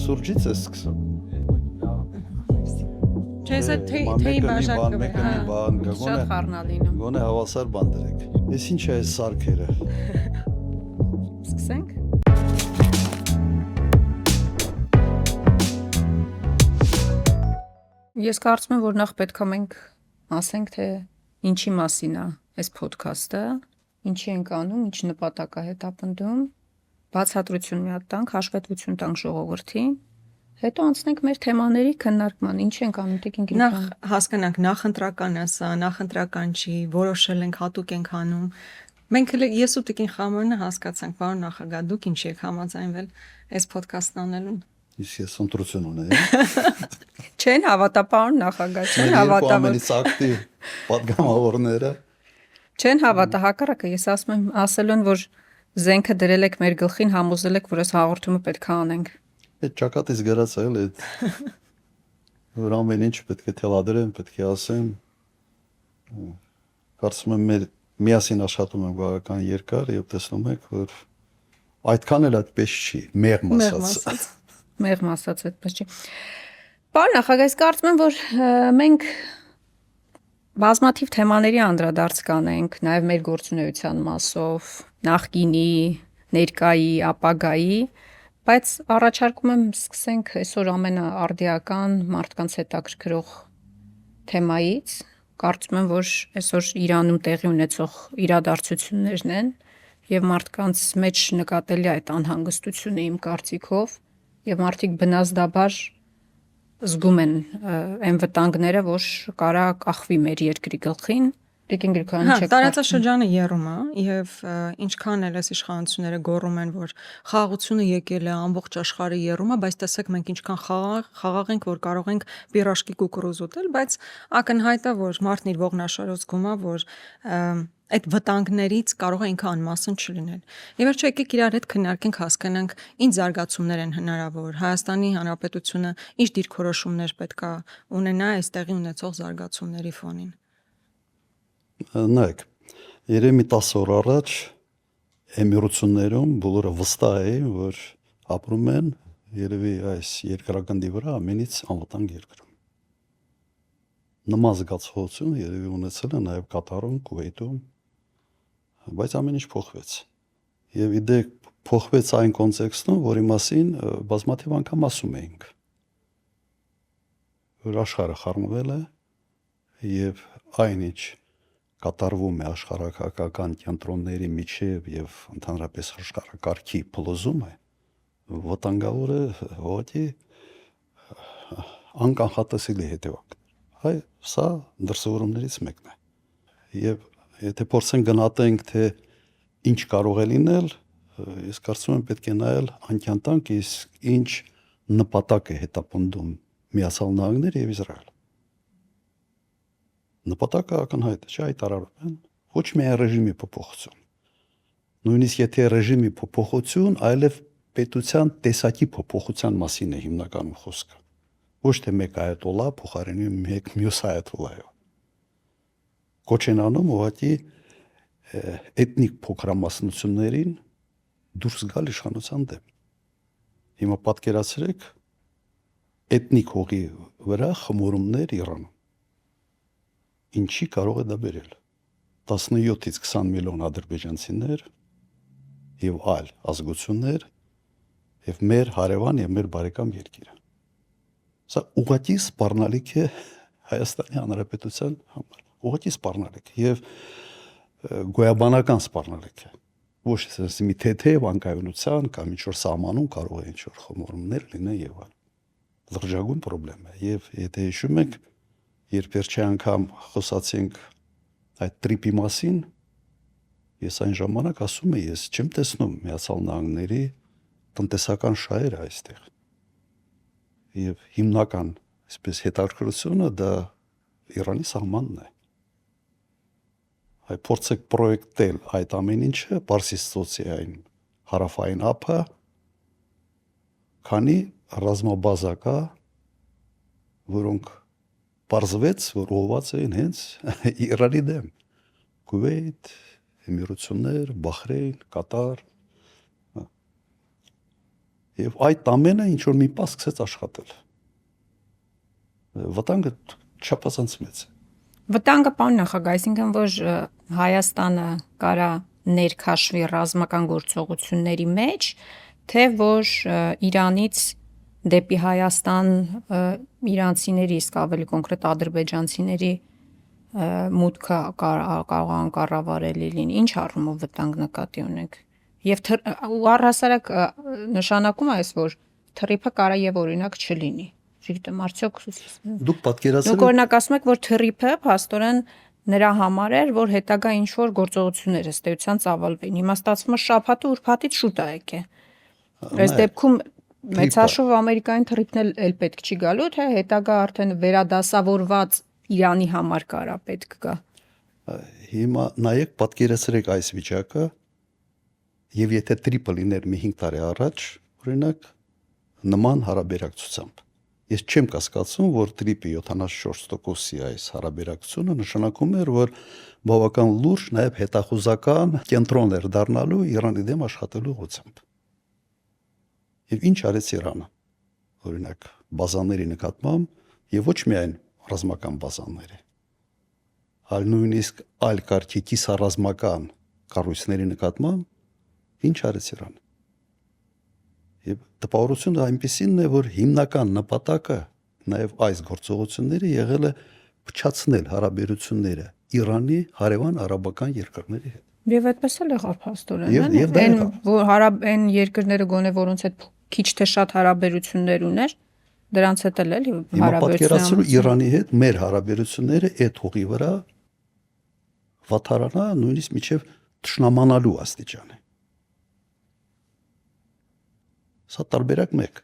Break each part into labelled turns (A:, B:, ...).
A: Սուրճից է սկսում։
B: Չես թեյի բաժակ
A: բան
B: շատ խառնալինում։
A: Գոնե հավասար բան դրեք։ Էս ինչ է այս սարքերը։
B: Սկսենք։ Ես կարծում եմ, որ նախ պետք է մենք ասենք, թե ինչի մասին է այս ոդքասթը, ինչի ենք անում, ինչ նպատակ է հետապնդում, բացատրություն մի հատ տանք, հաշվետվություն տանք ժողովրդին, հետո անցնենք մեր թեմաների քննարկման, ինչ ենք անում, Տիկին Գրիգորյան։
C: Նախ հասկանանք, նախընտրական է սա, նախընտրական չի, որոշել ենք, հատուկ ենք անում։ Մենք ես ու Տիկին Խամորոնը հասկացանք, պարոն նախագահ, դուք ինչի եք համաձայնվել այս ոդքասթն անելուն։
A: Իսկ ես ընտրություն ունեի։
B: Չեն հավատա, պարոն նախագահ, չեն հավատա,
A: ամենից ակտիվ պատգամավորները։
B: Չեն հավատա, հակառակը, ես ասում եմ, ասել են, որ զենքը դրել եք մեր գլխին, համոզել եք, որ այս հաղորդումը պետք է անենք։
A: Այդ ճակատից գրած է, էլի, որ ամեն ինչ պետք է թելադրեմ, պետք է ասեմ։ Կարծում եմ մեր միասին աշխատում ենք բավական երկար եւ տեսնում եք, որ այդքան էլ այդպես չի, մեղմ ասած։
B: Մեղմ ասած այդպես չի։ Պարոն նախագահ, ես կարծում եմ, որ մենք բազմաթիվ թեմաների անդրադարձ կանենք, նաև մեր գործունեության մասով, նախկինի, ներկայի, ապագայի, բայց առաջարկում եմ սկսենք այսօր ամենաարդիական մարդկանց հետաքրքրող թեմայից։ Կարծում եմ, որ այսօր Իրանում տեղի ունեցող իրադարձություններն են եւ մարդկանց մեջ նկատելի է այդ անհանգստությունը իմ կարծիքով եւ մարդիկ բնազդաբար զգում են այն վտանգները, որ կարա կախվի մեր երկրի գլխին։ Տիկին Գրիգորյան, չեք
C: տարածաշրջանը եռում է եւ ինչքան էլ այս իշխանությունները գոռում են, որ խաղաղությունը եկել է, ամբողջ աշխարհը եռում է, բայց տեսեք մենք ինչքան խաղաղ ենք, որ կարող ենք պիրաշկի կուկուրուզ ուտել, բայց ակնհայտ է, որ մարդն իր ողնաշարով զգում է, որ այդ վտանգներից կարող է ինքը անմասն չլինել։ Եվ վերջը եկեք իրար հետ քննարկենք, հասկանանք ինչ զարգացումներ են հնարավոր, Հայաստանի Հանրապետությունը ինչ դիրքորոշումներ պետք է ունենա այս տեղի ունեցող զարգացումների ֆոնին։
A: Նայեք, երեմի 10 օր առաջ Էմիրություններում բոլորը վստահ էին, որ ապրում են երևի այս երկրագնդի վրա ամենից անվտանգ երկրում։ Նման զգացողություն երևի ունեցել է նաև Կատարում, Քուվեյթում, բայց ամեն ինչ փոխվեց։ Եվ իդեպ փոխվեց այն կոնտեքստում, որի մասին բազմաթիվ անգամ ասում էինք, որ աշխարհը խառնվել է եւ այնինչ կատարվում է աշխարհակական կենտրոնների միջև եւ ընդհանրապես աշխարհակարգի փլուզումը, վտանգավոր է ուղղակի անկանխատեսելի հետևանք։ Հայ սա դրսևորումներից մեկն է։ Եվ եթե փորձենք գնահատենք, թե ինչ կարող է լինել, ես կարծում եմ պետք է նայել անկյանտանք իսկ ինչ նպատակ է հետապնդում Միացյալ Նահանգները եւ Իսրայել։ Նպատակը ակնհայտ է, հայտարարում են ոչ միայն ռեժիմի փոփոխություն։ Նույնիսկ եթե ռեժիմի փոփոխություն, այլև պետության տեսակի փոփոխության մասին է հիմնականում խոսքը։ Ոչ թե մեկ այատոլլա փոխարինում մեկ մյուս այատոլլայով։ Կոչ են անում ուղղակի էթնիկ փոքրամասնություններին դուրս գալ իշխանության դեմ։ Հիմա պատկերացրեք էթնիկ հողի վրա խմորումներ Իրանում։ Ինչի կարող է դա բերել։ 17-ից 20 միլիոն ադրբեջանցիներ եւ այլ ազգություններ եւ մեր հարևան եւ մեր բարեկամ երկիրը։ Սա ուղղակի սպառնալիք է Հայաստանի Հանրապետության համար։ Ուղղակի սպառնալիք եւ գոյաբանական սպառնալիք է։ Ոչ թե մի թեթև անկայունության կամ ինչ-որ սահմանում կարող է ինչ-որ խմորումներ լինեն եւ այլ։ Լրջագույն խնդրեմ է եւ եթե հիշում եք, երբ վերջի անգամ խոսացինք այդ տրիպի մասին, ես այն ժամանակ ասում եմ, ես չեմ տեսնում Միացյալ Նահանգների տնտեսական շահերը այստեղ։ Եվ հիմնական, այսպես հետաքրքրությունը դա Իրանի սահմանն է։ Այ փորձեք պրոյեկտել այդ ամեն ինչը Պարսից ծոցի այն հարավային ափը, քանի ռազմաբազա, որոնք պարզվեց, որ ուղղված էին հենց Իրանի դեմ։ Քուվեյթ, Էմիրություններ, Բախրեյն, Կատար։ Եվ այդ ամենը ինչ որ մի պահ սկսեց աշխատել։ Վտանգը չափազանց մեծ է։
B: Վտանգը պարոն նախագահ, այսինքն որ Հայաստանը կարա ներքաշվի ռազմական գործողությունների մեջ, թե որ Իրանից դեպի Հայաստան իրանցիների, իսկ ավելի կոնկրետ ադրբեջանցիների մուտքը կարող անկառավարելի լինի, ինչ առումով վտանգ նկատի ունեք։ Եվ առհասարակ նշանակում է այս, որ թռիփը կարա եւ օրինակ չլինի։ Չգիտեմ, արդյոք
A: դուք պատկերացրեք։
B: Դուք օրինակ ասում եք, որ թռիփը փաստորեն նրա համար էր, որ հետագա ինչ որ գործողություններ ըստ էության ծավալվեն։ Հիմա ստացվում է շաբաթը ուրբաթից շուտ է եկել։ Այս դեպքում մեծաշով ամերիկային թռիփն էլ պետք չի գալու, թե հետագա արդեն վերադասավորված Իրանի համար կարա պետք գա։
A: Հիմա նայեք, պատկերացրեք այս վիճակը, եւ եթե տրիպը լիներ մի 5 տարի առաջ, օրինակ նման հարաբերակցությամբ։ Ես չեմ կասկածում, որ տրիպի 74%-ի այս հարաբերակցությունը նշանակում էր, որ բավական լուրջ նաեւ հետախուզական կենտրոն էր դառնալու Իրանի դեմ աշխատելու ուղղությամբ։ Եվ ինչ արեց Իրանը։ Օրինակ բազաների նկատմամբ եւ ոչ միայն ռազմական բազաների, այլ նույնիսկ այլ կարգի կիսառազմական կառույցների նկատմամբ ինչ արեց Իրանը։ Եվ տպավորությունը այնպեսին է, որ հիմնական նպատակը նաև այս գործողությունները եղել է փչացնել հարաբերությունները Իրանի հարևան արաբական երկրների հետ։
B: Եվ այդպես էլ եղավ փաստորեն, այն երկրները գոնե որոնց հետ քիչ թե շատ հարաբերություններ ուներ, դրանց հետ էլ էլի
A: հարաբերությունները Իրանի հետ մեր հարաբերությունները այդ հողի վրա վատարանա նույնիսկ միջև թշնամանալու աստիճան է։ Սա տարբերակ 1,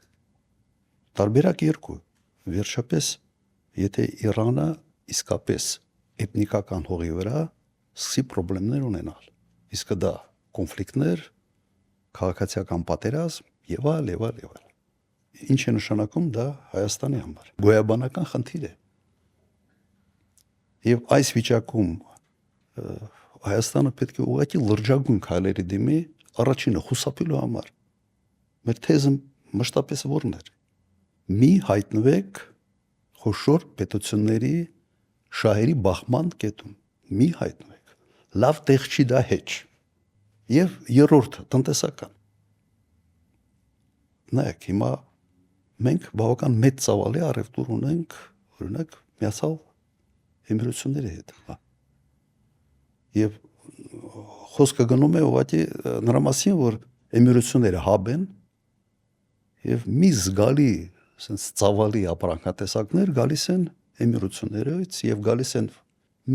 A: տարբերակ 2, վերջապես, եթե Իրանը իսկապես էթնիկական հողի վրա սկսի պրոբլեմներ ունենալ, իսկ դա կոնֆլիկտներ, քաղաքացիական պատերազմ եւ այլ։ Ինչ է նշանակում դա Հայաստանի համար։ Գոյաբանական խնդիր է։ Եվ այս վիճակում Հայաստանը պետք է ուղղակի լրջագույն քայլերի դիմի առաջինը խուսափելու համար։ Մեր թեզը մշտապես որն էր։ Մի հայտնվեք խոշոր պետությունների շահերի բախման կետում։ Մի հայտնվեք։ Լավ տեղ չի դա հեչ։ Եվ երրորդ տնտեսական։ Նայեք, հիմա մենք բավական մեծ ծավալի առևտուր ունենք, օրինակ Միացյալ Էմիրությունների հետ։ Եվ խոսքը գնում է ուղղակի նրա մասին, որ Էմիրությունները հաբ են եւ մի զգալի sense ծավալի ապրանքատեսակներ գալիս են Էմիրություններից եւ գալիս են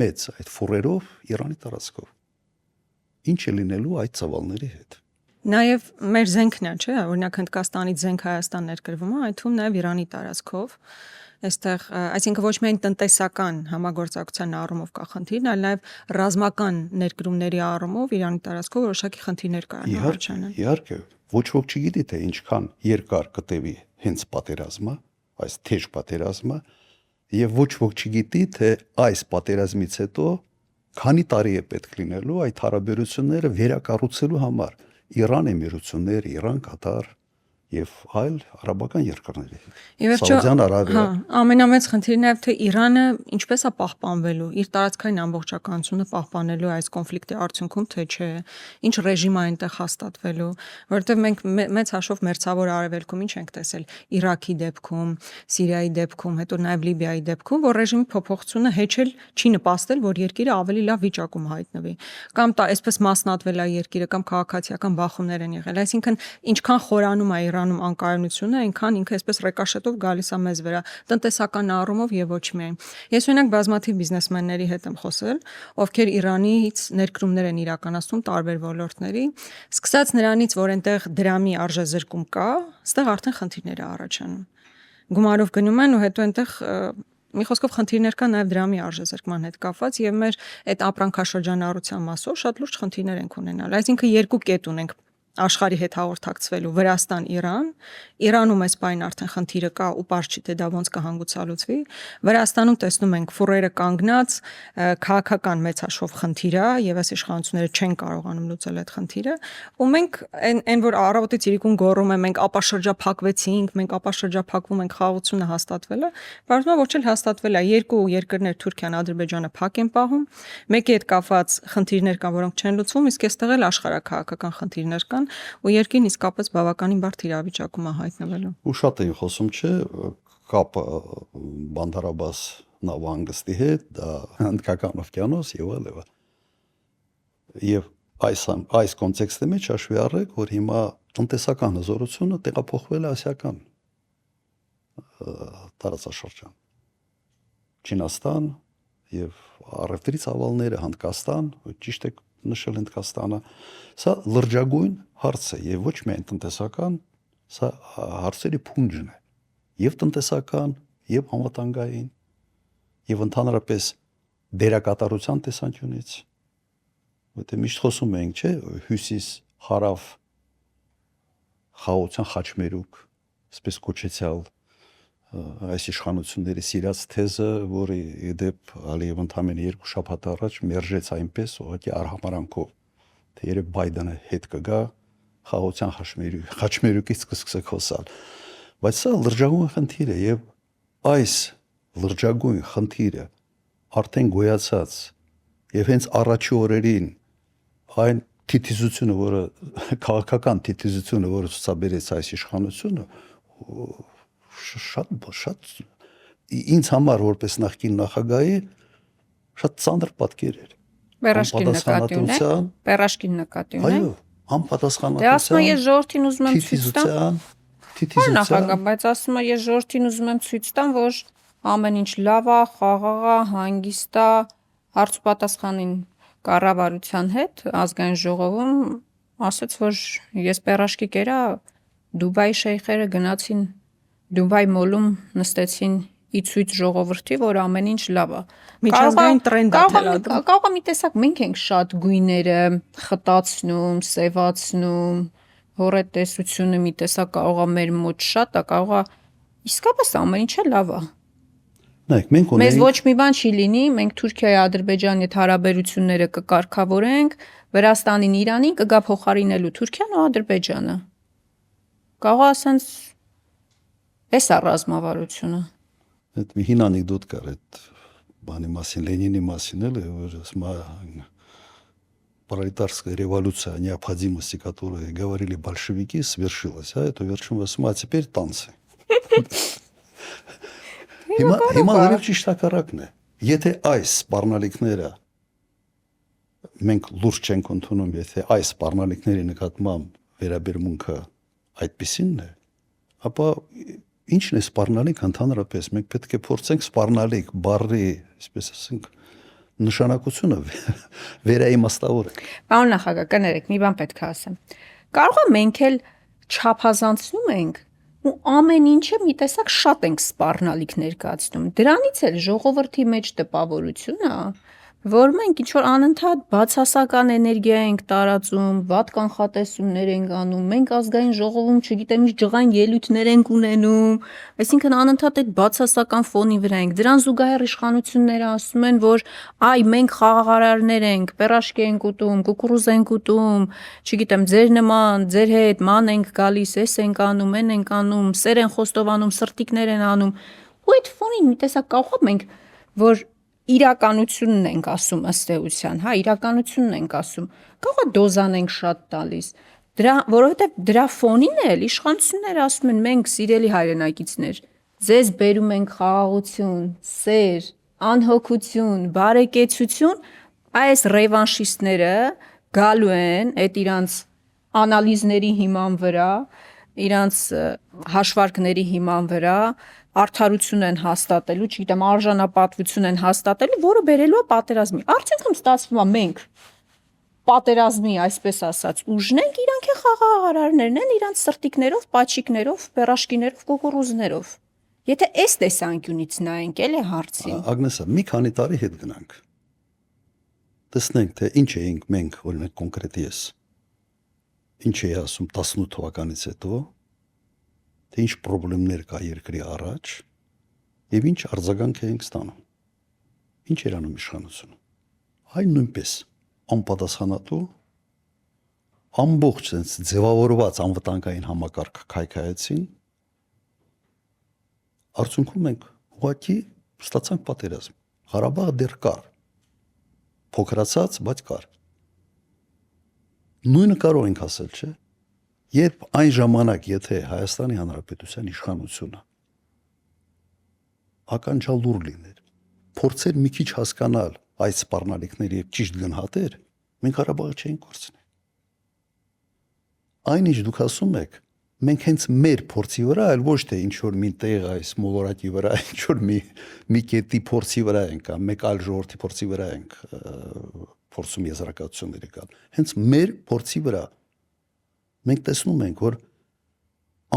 A: մեծ այդ ֆուրերով Իրանի տարածքով։ Ինչ է լինելու այդ ծավալների հետ։
C: Նաև մեր զենքն է, չէ՞, օրինակ Հնդկաստանից զենք Հայաստան ներկրվում է, այդ թվում նաև Իրանի տարածքով։ Այստեղ, այսինքն ոչ միայն տնտեսական համագործակցության առումով կա խնդիրն, այլ նաև ռազմական ներկրումների առումով Իրանի տարածքով որոշակի խնդիրներ կան առաջանալ։
A: Իհարկե, ոչ ոք չգիտի թե ինչքան երկար կտևի հենց պատերազմը, այս թեժ պատերազմը, եւ ոչ ոք չգիտի թե այս պատերազմից հետո քանի տարի է պետք լինելու այդ հարաբերությունները վերակառուցելու համար Իրան Էմիրություններ, Իրան, Կատար եւ այլ արաբական երկրների։ Սաուդյան Արաբիա։
C: Ամենամեծ խնդիրն է թե Իրանը ինչպես է պահպանվելու, իր տարածքային ամբողջականությունը պահպանելու այս կոնֆլիկտի արդյունքում, թե չէ, ինչ ռեժիմ է այնտեղ հաստատվելու, որովհետեւ մենք մեծ հաշվով մերձավոր արևելքում ինչ ենք տեսել Իրաքի դեպքում, Սիրիայի դեպքում, հետո նաեւ Լիբիայի դեպքում, որ ռեժիմի փոփոխությունը հեչել չի նպաստել, որ երկիրը ավելի լավ վիճակում հայտնվի, կամ այսպես մասնատվել է երկիրը, կամ քաղաքացիական բախումներ են եղել, այսինքն ինչքան խորանում է Իրանում անկայունությունը, այնքան ինքը այսպես ռեկաշետով գալիս է մեզ վրա, տնտեսական առումով եւ ոչ միայն։ Ես օրինակ բազմաթիվ բիզնեսմենների հետ եմ խոսել, ովքեր Իրանից ներկրումներ են իրականացնում տարբեր ոլորտների, սկսած նրանից, որ այնտեղ դրամի արժեզրկում կա, այստեղ արդեն խնդիրներ է առաջանում։ Գումարով գնում են ու հետո այնտեղ մի խոսքով խնդիրներ կան նաև դրամի արժեզրկման հետ կապված եւ մեր այդ ապրանքաշրջանառության մասով շատ լուրջ խնդիրներ ենք ունենալ։ Այսինքն երկու կետ ունենք աշխարհի հետ հաղորդակցվելու Վրաստան-Իրան, Իրանում այս բանը արդեն խնդիրը կա ու պարզ չի թե դա ոնց կհանգուցալուծվի։ Վրաստանում տեսնում ենք ֆուրերը կանգնած քաղաքական մեծ հաշվով խնդիր է եւ այս իշխանությունները չեն կարողանում լուծել այդ խնդիրը, ու մենք այն որ առավոտից իրիկուն գոռում են մենք ապաշրջափակվեցինք, մենք ապաշրջափակվում ենք, խաղաղությունը հաստատվել է, բարձրացնում ոչ էլ հաստատվել է, երկու երկրներ Թուրքիան, Ադրբեջանը փակ են պահում, մեկի հետ կապված խնդիրներ կան, որոնք չեն լուծվում, իսկ այստեղ էլ աշխարհակահաղական խնդիրներ կան ու երկին իսկապես բավականին բարդ իրավիճակում է հայտնվելու։
A: Ու շատ էին խոսում, չէ, կապը Բանդարաբաս նավահանգստի հետ, դա Հնդկական օվկիանոս եւ այլն։ Եվ այս կոնտեքստի մեջ հաշվի առեք, որ հիմա տնտեսական հզորությունը տեղափոխվել է ասիական տարածաշրջան։ Չինաստան եւ առևտրի ծավալները Հնդկաստան, ճիշտ է նշել Հնդկաստանը, սա լրջագույն հարց է եւ ոչ միայն տնտեսական, սա հարցերի փունջն է եւ տնտեսական եւ համատանգային եւ ընդհանրապես դերակատարության տեսանկյունից, որտեղ միշտ խոսում ենք, չէ, հյուսիս հարավ խաղաղության խաչմերուկ, այսպես կոչեցյալ այս իշխանությունների սիրած թեզը, որը իդեպ Ալիևն ընդամենը 2 շաբաթ առաջ մերժեց այնպես ուղղակի արհամարանքով, թե երբ Բայդենը հետ կգա խաղաղության խաչմերուկից կսկսի խոսալ։ Բայց սա լրջագույն խնդիր է եւ այս լրջագույն խնդիրը արդեն գոյացած եւ հենց առաջի օրերին այն թիթիզությունը, որը քաղաքական թիթիզությունը, որը ցուցաբերեց այս իշխանությունը, շատ ինձ համար որպես նախկին նախագահի շատ ծանր պատկեր էր։
B: Պերաշկին նկատի ունեն։
A: Այո, անպատասխանատվության։
B: Դե ասում եմ ես ժողովրդին ուզում եմ ցույց տամ։
A: Թիթիզության։
B: Նախագահ, բայց ասում եմ ես ժողովրդին ուզում եմ ցույց տամ, որ ամեն ինչ լավ է, խաղաղ է, հանգիստ է, հարց ու պատասխանին կառավարության հետ ազգային ժողովում ասաց, որ ես պերաշկի կերա Դուբայի շեյխերը գնացին Դուբայ մոլում նստեցին ի ցույց ժողովրդի, որ ամեն ինչ լավ է։
C: Միջազգային տրենդ է թելադրում։
B: Կարող է մի տեսակ մենք ենք շատ գույները խտացնում, սևացնում, հորետեսությունը մի տեսակ կարող է մեր մոտ շատ է, կարող է իսկապես ամեն ինչը լավ է։
A: Նայեք, մենք
B: Մեզ
A: ունենք
B: ոչ մի բան չի լինի, մենք Թուրքիայի Ադրբեջանի հետ հարաբերությունները կկարգավորենք, Վրաստանին Իրանին կգա փոխարինելու Թուրքիան ու Ադրբեջանը։ Կարող է ասենց էս է ռազմավարությունը։
A: այդ մի հին անեկդոտ կար այդ բանի մասին, Լենինի մասին էլ, որ ասма пролетарская революция, необходимости, которые говорили большевики, свершилась, а это вершилось, а теперь танцы. Հիմա լրիվ ճիշտ հակառակն է։ Եթե այս սպառնալիքները մենք լուրջ չենք ընդունում, եթե այս սպառնալիքների նկատմամբ վերաբերմունքը այդպիսինն է, ապա ինչն է սպառնալիք ընդհանրապես, մենք պետք է փորձենք սպառնալիք բառի, այսպես ասենք, նշանակությունը վերաիմաստավորել։
B: Պարոն նախագահ, կներեք, մի բան պետք է ասեմ։ Կարող է մենք էլ չափազանցնում ենք ու ամեն ինչը մի տեսակ շատ ենք սպառնալիք ներկայացնում։ Դրանից էլ ժողովրդի մեջ տպավորությունը, որ մենք ինչ որ անընդհատ բացասական էներգիա ենք տարածում, վատ կանխատեսումներ ենք անում, մենք ազգային ժողովում չգիտեմ ինչ ջղային ելույթներ ենք ունենում, այսինքն անընդհատ այդ բացասական ֆոնի վրա ենք։ Դրան զուգահեռ իշխանությունները ասում են, որ այ մենք խաղաղարարներ ենք, պերաշկի ենք ուտում, կուկուռուզ ենք ուտում, չգիտեմ, ձեր նման, ձեր հետ ման ենք գալիս, էս ենք անում, են ենք անում, սեր են խոստովանում, սրտիկներ են անում։ Ու այդ ֆոնին մի տեսակ կարող է մենք, որ իրականությունն ենք ասում ըստ էության, հա, իրականությունն ենք ասում։ Կարող է դոզան ենք շատ տալիս։ Որովհետև դրա ֆոնին էլ իշխանությունները ասում են, մենք սիրելի հայրենակիցներ, ձեզ բերում ենք խաղաղություն, սեր, անհոգություն, բարեկեցություն, այս ռևանշիստները գալու են այդ իրանց անալիզների հիման վրա, իրանց հաշվարկների հիման վրա արդարություն են հաստատելու, չգիտեմ, արժանապատվություն են հաստատելու, որը բերելու է պատերազմի։ Արդյունքում ստացվում է մենք պատերազմի, այսպես ասած, ուժն ենք, իրանք է խաղաղարարներն են իրանց սրտիկներով, պաչիկներով, պերաշկիներով, կուկուռուզներով։ Եթե այս տեսանկյունից նայենք, էլ է հարցին։
A: Ագնեսա, մի քանի տարի հետ գնանք։ Տեսնենք, թե ինչ էինք մենք, օրինակ կոնկրետ ես։ ինչ է ասում 18 թվականից հետո, թե ինչ խնդիրներ կա երկրի առաջ եւ ինչ արձագանք ենք ստանում։ Ինչ էր անում իշխանությունը։ Այն նույնպես անպատասխանատու ամբողջ sense ձևավորված անվտանգային համակարգ քայքայեցին, արդյունքում մենք ուղղակի ստացանք պատերազմ։ Ղարաբաղը դեռ կար, փոքրացած, բայց կար։ Նույնը կարող ենք ասել, չէ՞։ Երբ այն ժամանակ, եթե Հայաստանի Հանրապետության իշխանությունը ականջալուր լիներ, փորձեր մի քիչ հասկանալ այդ սպառնալիքները եւ ճիշտ գնահատեր, մենք Ղարաբաղը չէինք կորցնի։ Այնինչ դուք ասում եք, մենք հենց մեր փորձի վրա, այլ ոչ թե ինչ որ մի տեղ այս մոլորակի վրա, ինչ որ մի կետի փորձի վրա ենք, կամ մեկ այլ ժողովրդի փորձի վրա ենք փորձում եզրակացություններ գալ։ Հենց մեր փորձի վրա մենք տեսնում ենք, որ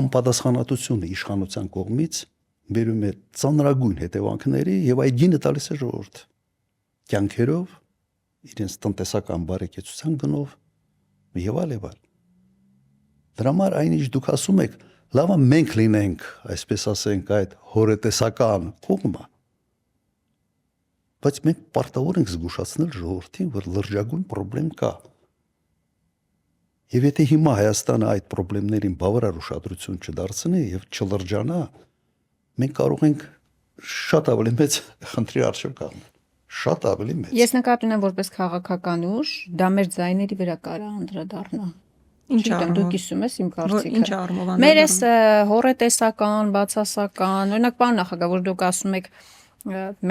A: անպատասխանատվությունը իշխանության կողմից բերում է ծանրագույն հետևանքների եւ այդ գինը տալիս է ժողովուրդ կյանքերով, իրենց տնտեսական բարեկեցության գնով եւ այլ եւ այլ։ Դրա համար այնինչ դուք ասում եք, լավա մենք լինենք, այսպես ասենք, այդ հորետեսական կողմը, բայց մենք պարտավոր ենք զգուշացնել ժողովրդին, որ լրջագույն խնդրեմ կա։ Եվ եթե հիմա Հայաստանը այդ խնդիրներին բավարար ուշադրություն չդարձնի եւ չլրջանա, մենք կարող ենք շատ ավելի մեծ խնդրի առջև կանգնել։ Շատ ավելի մեծ։
B: Ես նկատի ունեմ որպես քաղաքական ուժ, դա մեր ձայների վրա կարա անդրադառնա։
C: Ինչ
B: առումով դու կիսում ես իմ կարծիքը։
C: Ինչ առումով
B: Մեր էս հորետեսական, բացասական, օրինակ բան նախագահ, որ դուք ասում եք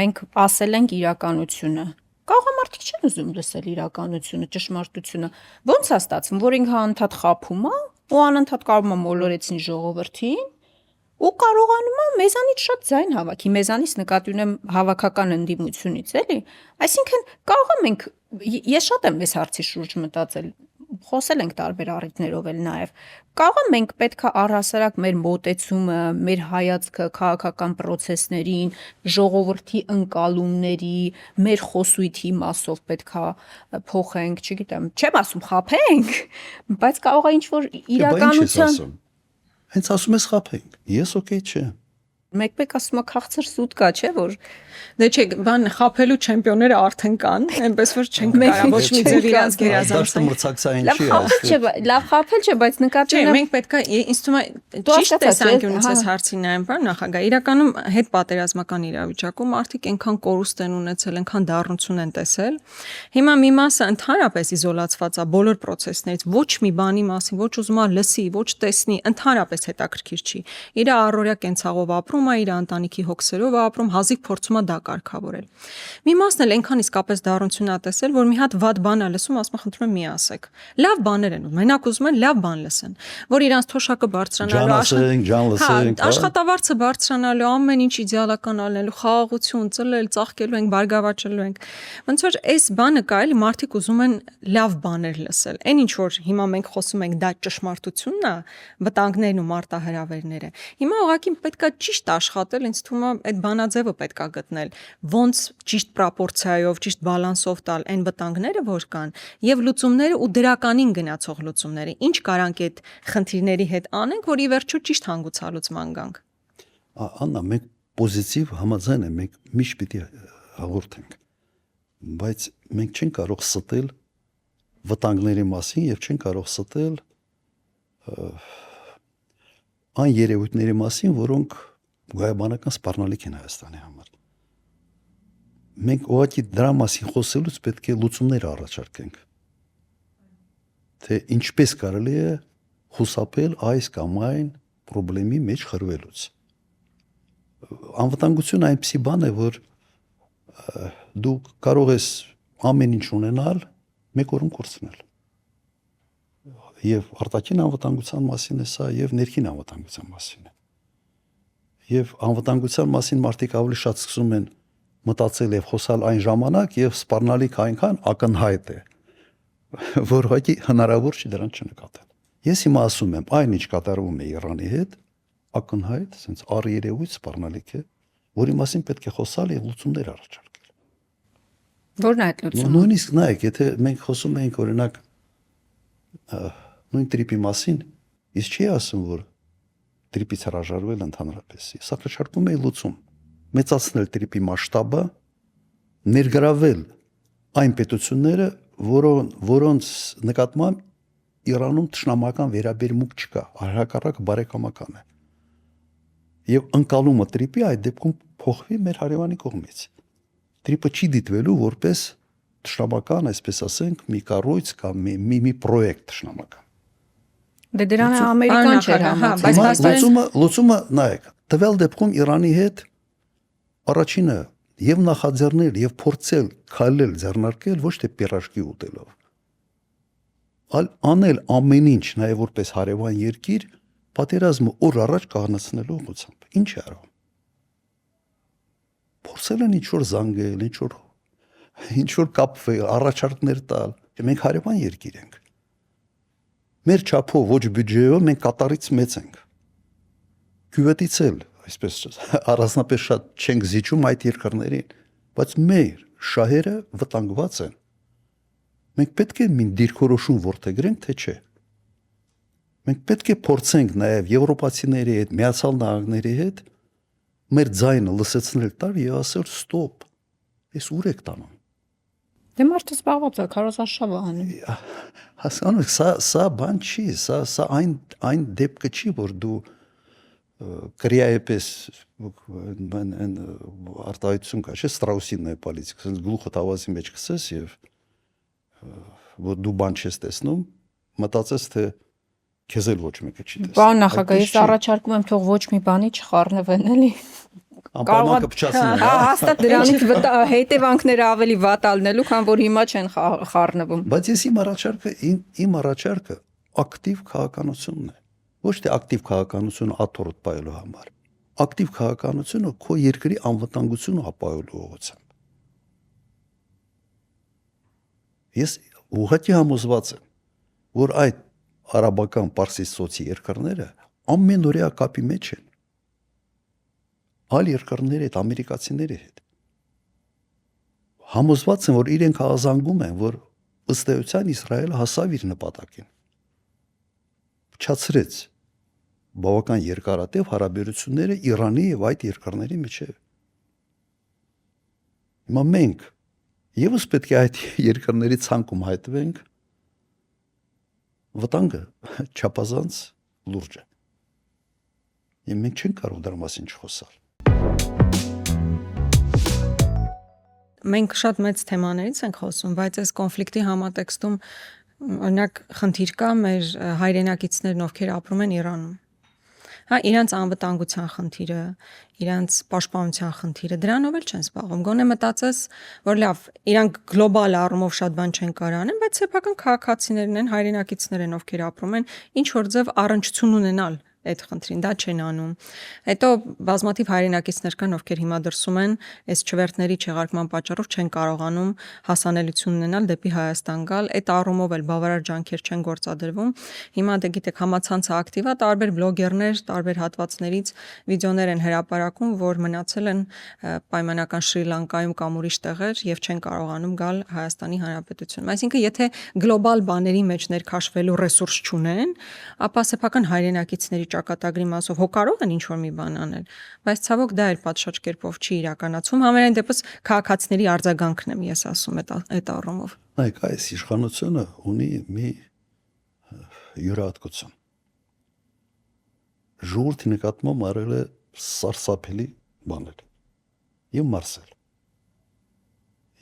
B: մենք ասել ենք իրականությունը։ Կարող մարդիկ չեն ուզում լսել իրականությունը, ճշմարտությունը։ Ոնց է ստացվում, որ ինքը անդադ խափում է ու անընդհատ կարող է մոլորեցին ժողովրդին ու կարողանում է մեզանից շատ ձայն հավաքի, մեզանից նկատի ունեմ հավաքական ընդդիմությունից, էլի։ Այսինքն կարող է մենք ես շատ եմ այս հարցի շուրջ մտածել, խոսել ենք տարբեր առիթներով էլ նաև։ Կարող է մենք պետք է առհասարակ մեր մոտեցումը, մեր հայացքը քաղաքական process-ներին, ժողովրդի ընկալումների, մեր խոսույթի մասով պետք է փոխենք, չգիտեմ, չեմ ասում խափենք, բայց կարող է ինչ-որ իրականության
A: Հենց ասում ես խափենք։ Ես օքեյ չեմ։
B: Մեկ ասում է քաղցր սուտ կա, չէ՞ որ
C: Դե չէ, բան խափելու չեմպիոնները արդեն կան, այնպես որ չենք կարող ոչ մի ձև իրանց գերազանցել։
A: Մրցակցային չի
B: լավ խափել չէ, բայց նկատի
C: ունեմ։
B: ունեմ
C: Մենք պետք է ինձ թվում է ճիշտ տեսանկյունից այս հարցին նայեմ, բան նախագահ։ Իրականում հետ պատերազմական իրավիճակում արդիկ այնքան կորուստ են ունեցել, այնքան դառնություն են տեսել։ Հիմա մի մասը ընդհանրապես իզոլացված է բոլոր process-ներից, ոչ մի բանի մասին, ոչ ուզում է լսի, ոչ տեսնի, ընդհանրապես հետաքրքիր չի։ Իր առօրյա կենցաղով ապրում է, իր ընտանիքի հոգսերով ապրում, հազիվ փորձում է դա կարգավորել։ Մի մասն էլ այնքան իսկապես դառնություն է տեսել, որ մի հատ վատ բան է լսում, ասում է խնդրում եմ մի ասեք։ Լավ բաներ են, մենակ ուզում են լավ բան լսեն, որ իրանց թոշակը բարձրանալու, աշխատավարձը բարձրանալու, ամեն ինչ իդեալական ալնելու, խաղաղություն, ծլել, ծաղկելու ենք, բարգավաճելու ենք։ Ոնց որ այս բանը կա, էլի մարդիկ ուզում են լավ բաներ լսել։ Այն ինչ որ հիմա մենք խոսում ենք, դա ճշմարտությունն է, վտանգներն ու մարտահրավերները։ Հիմա ուղղակի պետքա ճիշտ աշխատել, ինձ թվում է այդ բանաձևը պետքա գտնել, ոնց ճիշտ պրոպորցիայով, ճիշտ բալանսով տալ այն վտանգները, որ կան, եւ լուծումները ու դրականին գնացող լուծումները։ Ինչ կարանք այդ խնդիրների հետ անենք, որ ի վերջո ճիշտ հանգուցալուծման գանք։
A: Աննա, մենք պոզիտիվ համաձայն ենք, մենք միշտ պիտի հաղորդենք, բայց մենք չենք կարող ստել վտանգների մասին եւ չենք կարող ստել այն երևույթների մասին, որոնք գայաբանական սպառնալիք են Հայաստանի համար։ Մենք ուղղակի դրա մասին խոսելուց պետք է լուծումներ առաջարկենք, թե ինչպես կարելի է խուսափել այս կամ այն խնդրի մեջ խրվելուց։ Անվտանգությունը այնպիսի բան է, որ դու կարող ես ամեն ինչ ունենալ, մեկ օրում կորցնել։ Եվ արտաքին անվտանգության մասին է սա, եւ ներքին անվտանգության մասին է։ Եվ անվտանգության մասին մարդիկ ավելի շատ սկսում են մտածել եւ խոսալ այն ժամանակ, եւ սպառնալիք այնքան ակնհայտ է, որ ուղղակի հնարավոր չի դրան չնկատել։ Ես հիմա ասում եմ, այն ինչ կատարվում է Իրանի հետ, ակնհայտ, sense առերևույթ սպառնալիք է, որի մասին պետք է խոսալ եւ լուծումներ առաջարկել։
B: Որն է այդ լուծումը։
A: Նույնիսկ նայեք, եթե մենք խոսում ենք օրինակ նույն տրիպի մասին, իսկ չի ասում, որ տրիպից հրաժարվել ընդհանրապես։ Ես առաջարկում եի լուծում, մեծացնել տրիպի մասշտաբը, ներգրավել այն պետությունները, որոնց նկատմամբ Իրանում ճշնամական վերաբերմունք չկա, հակառակ բարեկամական է։ Եվ ընկալումը տրիպի այդ դեպքում փոխվի մեր հարևանի կողմից։ Տրիպը չի դիտվելու որպես ճշնամական, այսպես ասենք, մի կառույց կամ մի պրոյեկտ ճշնամական։
B: Դե դրան Ամերիկան չէր համաձայն։
A: Լուծումը նայեք, տվյալ դեպքում Իրանի հետ առաջինը եւ նախաձեռնել եւ փորձել քայլել ձեռնարկել ոչ թե պիրաժկի ուտելով, այլ անել ամեն ինչ նաեւ որպես հարևան երկիր պատերազմը օր առաջ կանգնեցնելու ուղղությամբ։ Ինչ է արվում։ Փորձել են ինչ-որ զանգել, ինչ-որ կապվել, առաջարկներ տալ։ Մենք հարևան երկիր ենք։ Մեր չափով ոչ բյուջեով մենք կատարից մեծ ենք։ Քյուվետից էլ, այսպես առանձնապես շատ չենք զիջում այդ երկրներին, բայց մեր շահերը վտանգված են։ Մենք պետք է մի դիրքորոշում որդեգրենք, թե չէ։ Մենք պետք է փորձենք նաև եվրոպացիների հետ, Միացյալ Նահանգների հետ մեր ձայնը լսեցնել տար եւ ասել ստոպ։ Ես ուր եք տանում։
B: Դե մարդը զբաղված է, քարոզարշավ է անում։
A: Հասկանում եք, սա բան չի, սա այն դեպքը չի, որ դու կրիայպես արտահայտություն կա, չէ՞, Ստրաուսի Նեպալից, գլուխը տավազի մեջ կսես եւ որ դու բան չես տեսնում, մտածես թե քեզ էլ ոչ մեկը չի տեսնում։
B: Պարոն նախագահ, ես առաջարկում եմ թող ոչ մի բանի չխառնվեն, էլի։
A: Անպայման կփչացնեն։
B: Հաստատ դրանից հետևանքները ավելի վատ ալնելու, քան որ հիմա չեն խառնվում։
A: Բայց ես իմ առաջարկը ակտիվ քաղաքականությունն է։ Ոչ թե ակտիվ քաղաքականությունը աթոռդ պայելու համար։ Ակտիվ քաղաքականությունը քո երկրի անվտանգությունը ապահովելու ուղղությամբ։ Ես ուղղակի համոզված եմ, որ այդ արաբական պարսից ծոցի երկրները ամենօրյա կապի մեջ են այլ երկրների հետ, ամերիկացիների հետ։ Համոզված եմ, որ իրենք հազանգում են, որ ըստ էության Իսրայելը հասավ իր նպատակին։ Փչացրեց բավական երկարատև հարաբերությունները Իրանի եւ այդ երկրների միջեւ։ Հիմա մենք եւս պետք է այդ երկրների ցանկում հայտնվենք, վտանգը չափազանց լուրջ է։ Եվ մենք չենք կարող դրա մասին չխոսալ։
C: Մենք շատ մեծ թեմաներից ենք խոսում, բայց այս կոնֆլիկտի համատեքստում օրինակ խնդիր կա մեր հայրենակիցներն, ովքեր ապրում են Իրանում։ Հա, իրանց անվտանգության խնդիրը, իրանց պաշտպանության խնդիրը, դրանով էլ չեն զբաղվում։ Գոնե մտածես, որ լավ, իրանք գլոբալ առումով շատ բան չեն կարող անեն, բայց սեփական քաղաքացիներն են, հայրենակիցներ են, ովքեր ապրում են, ինչ որ ձև առնչություն ունենալ այդ խնդրին, դա չեն անում։ Հետո բազմաթիվ հայրենակիցներ կան, ովքեր հիմա դրսում են, այս չվերթների չեղարկման պատճառով չեն կարողանում հասանելիություն ունենալ դեպի Հայաստան գալ, այդ առումով էլ բավարար ջանքեր չեն գործադրվում։ Հիմա դե գիտեք, համացանցը ակտիվ է, տարբեր բլոգերներ, տարբեր հատվածներից վիդեոներ են հրապարակում, որ մնացել են պայմանական Շրի Լանկայում կամ ուրիշ տեղեր եւ չեն կարողանում գալ Հայաստանի Հանրապետություն։ Այսինքն, եթե գլոբալ բաների մեջ ներքաշվելու ռեսուրս չունեն, ապա սեփական հայրենակիցների ճակատագրի մասով հո կարող են ինչ-որ մի բան անել, բայց ցավոք դա էլ պատշաճ կերպով չի իրականացում, համենայն դեպս քաղաքացիների արձագանքն եմ ես ասում այդ առումով։
A: Նայեք, այս իշխանությունը ունի մի յուրահատկություն։ Ժողովրդի նկատմամբ արել է սարսափելի բաներ եւ մարսել։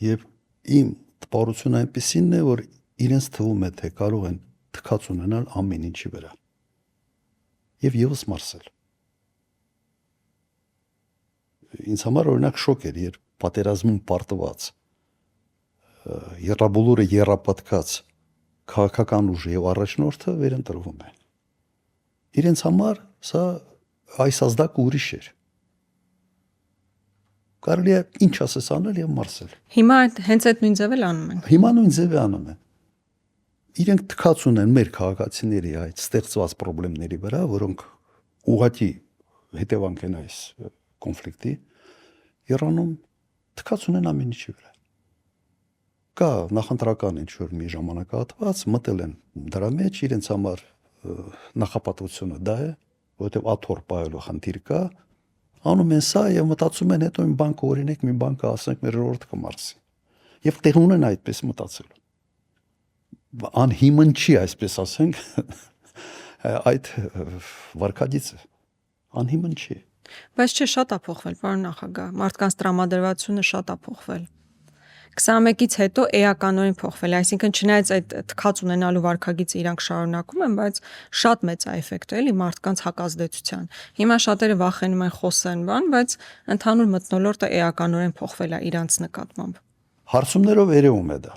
A: Եվ իմ տպավորությունը այնպեսին է, որ իրենց թվում է, թե կարող են թքած ունենալ ամեն ինչի վրա։ Եվ եւս մարսել։ Ինձ համար օրինակ շոկ էր, երբ պատերազմում պարտված երրաբոլորը երրապատկած քաղաքական ուժը եւ առաջնորդը վերընտրվում են։ Իրենց համար սա այս ազդակը ուրիշ էր։ Կարելի է ինչ ասես անել եւ մարսել։
C: Հիմա հենց այդ նույն ձևը անում են։
A: Հիմա նույն ձևը անում են։ Իրենք թքած ունեն մեր քաղաքացիների այդ ստեղծված խնդիրների վրա, որոնք ուղղակի հետևանք են այս կոնֆլիկտի, Իրանում թքած ունեն ամեն ինչի վրա։ կա նախընտրական ինչ-որ մի ժամանակահատված, մտել են դրա մեջ, իրենց համար նախապատվությունը դա է, որովհետև աթոռ պահելու խնդիր կա, անում են սա եւ մտածում են հետո մի բանկը օրինակ մի բանկը ասենք մեր ժողովուրդը կմարսի։ Եվ տեղ ունեն այդպես մտածել։ Անհիմն չի, այսպես ասենք, այդ վարկագիծը անհիմն չի։
C: Բայց չէ, շատ է փոխվել, պարոն նախագահ, մարդկանց տրամադրվածությունը շատ է փոխվել։ 21-ից հետո էականորեն փոխվել, այսինքն չնայած այդ թքած ունենալու վարկագիծը իրանք շարունակում են, բայց շատ մեծ է էֆեկտը էլի մարդկանց հակազդեցության։ Հիմա շատերը վախենում են խոսեն բան, բայց ընդհանուր մթնոլորտը էականորեն փոխվել է իրանց նկատմամբ։
A: Հարցումներով երևում է դա։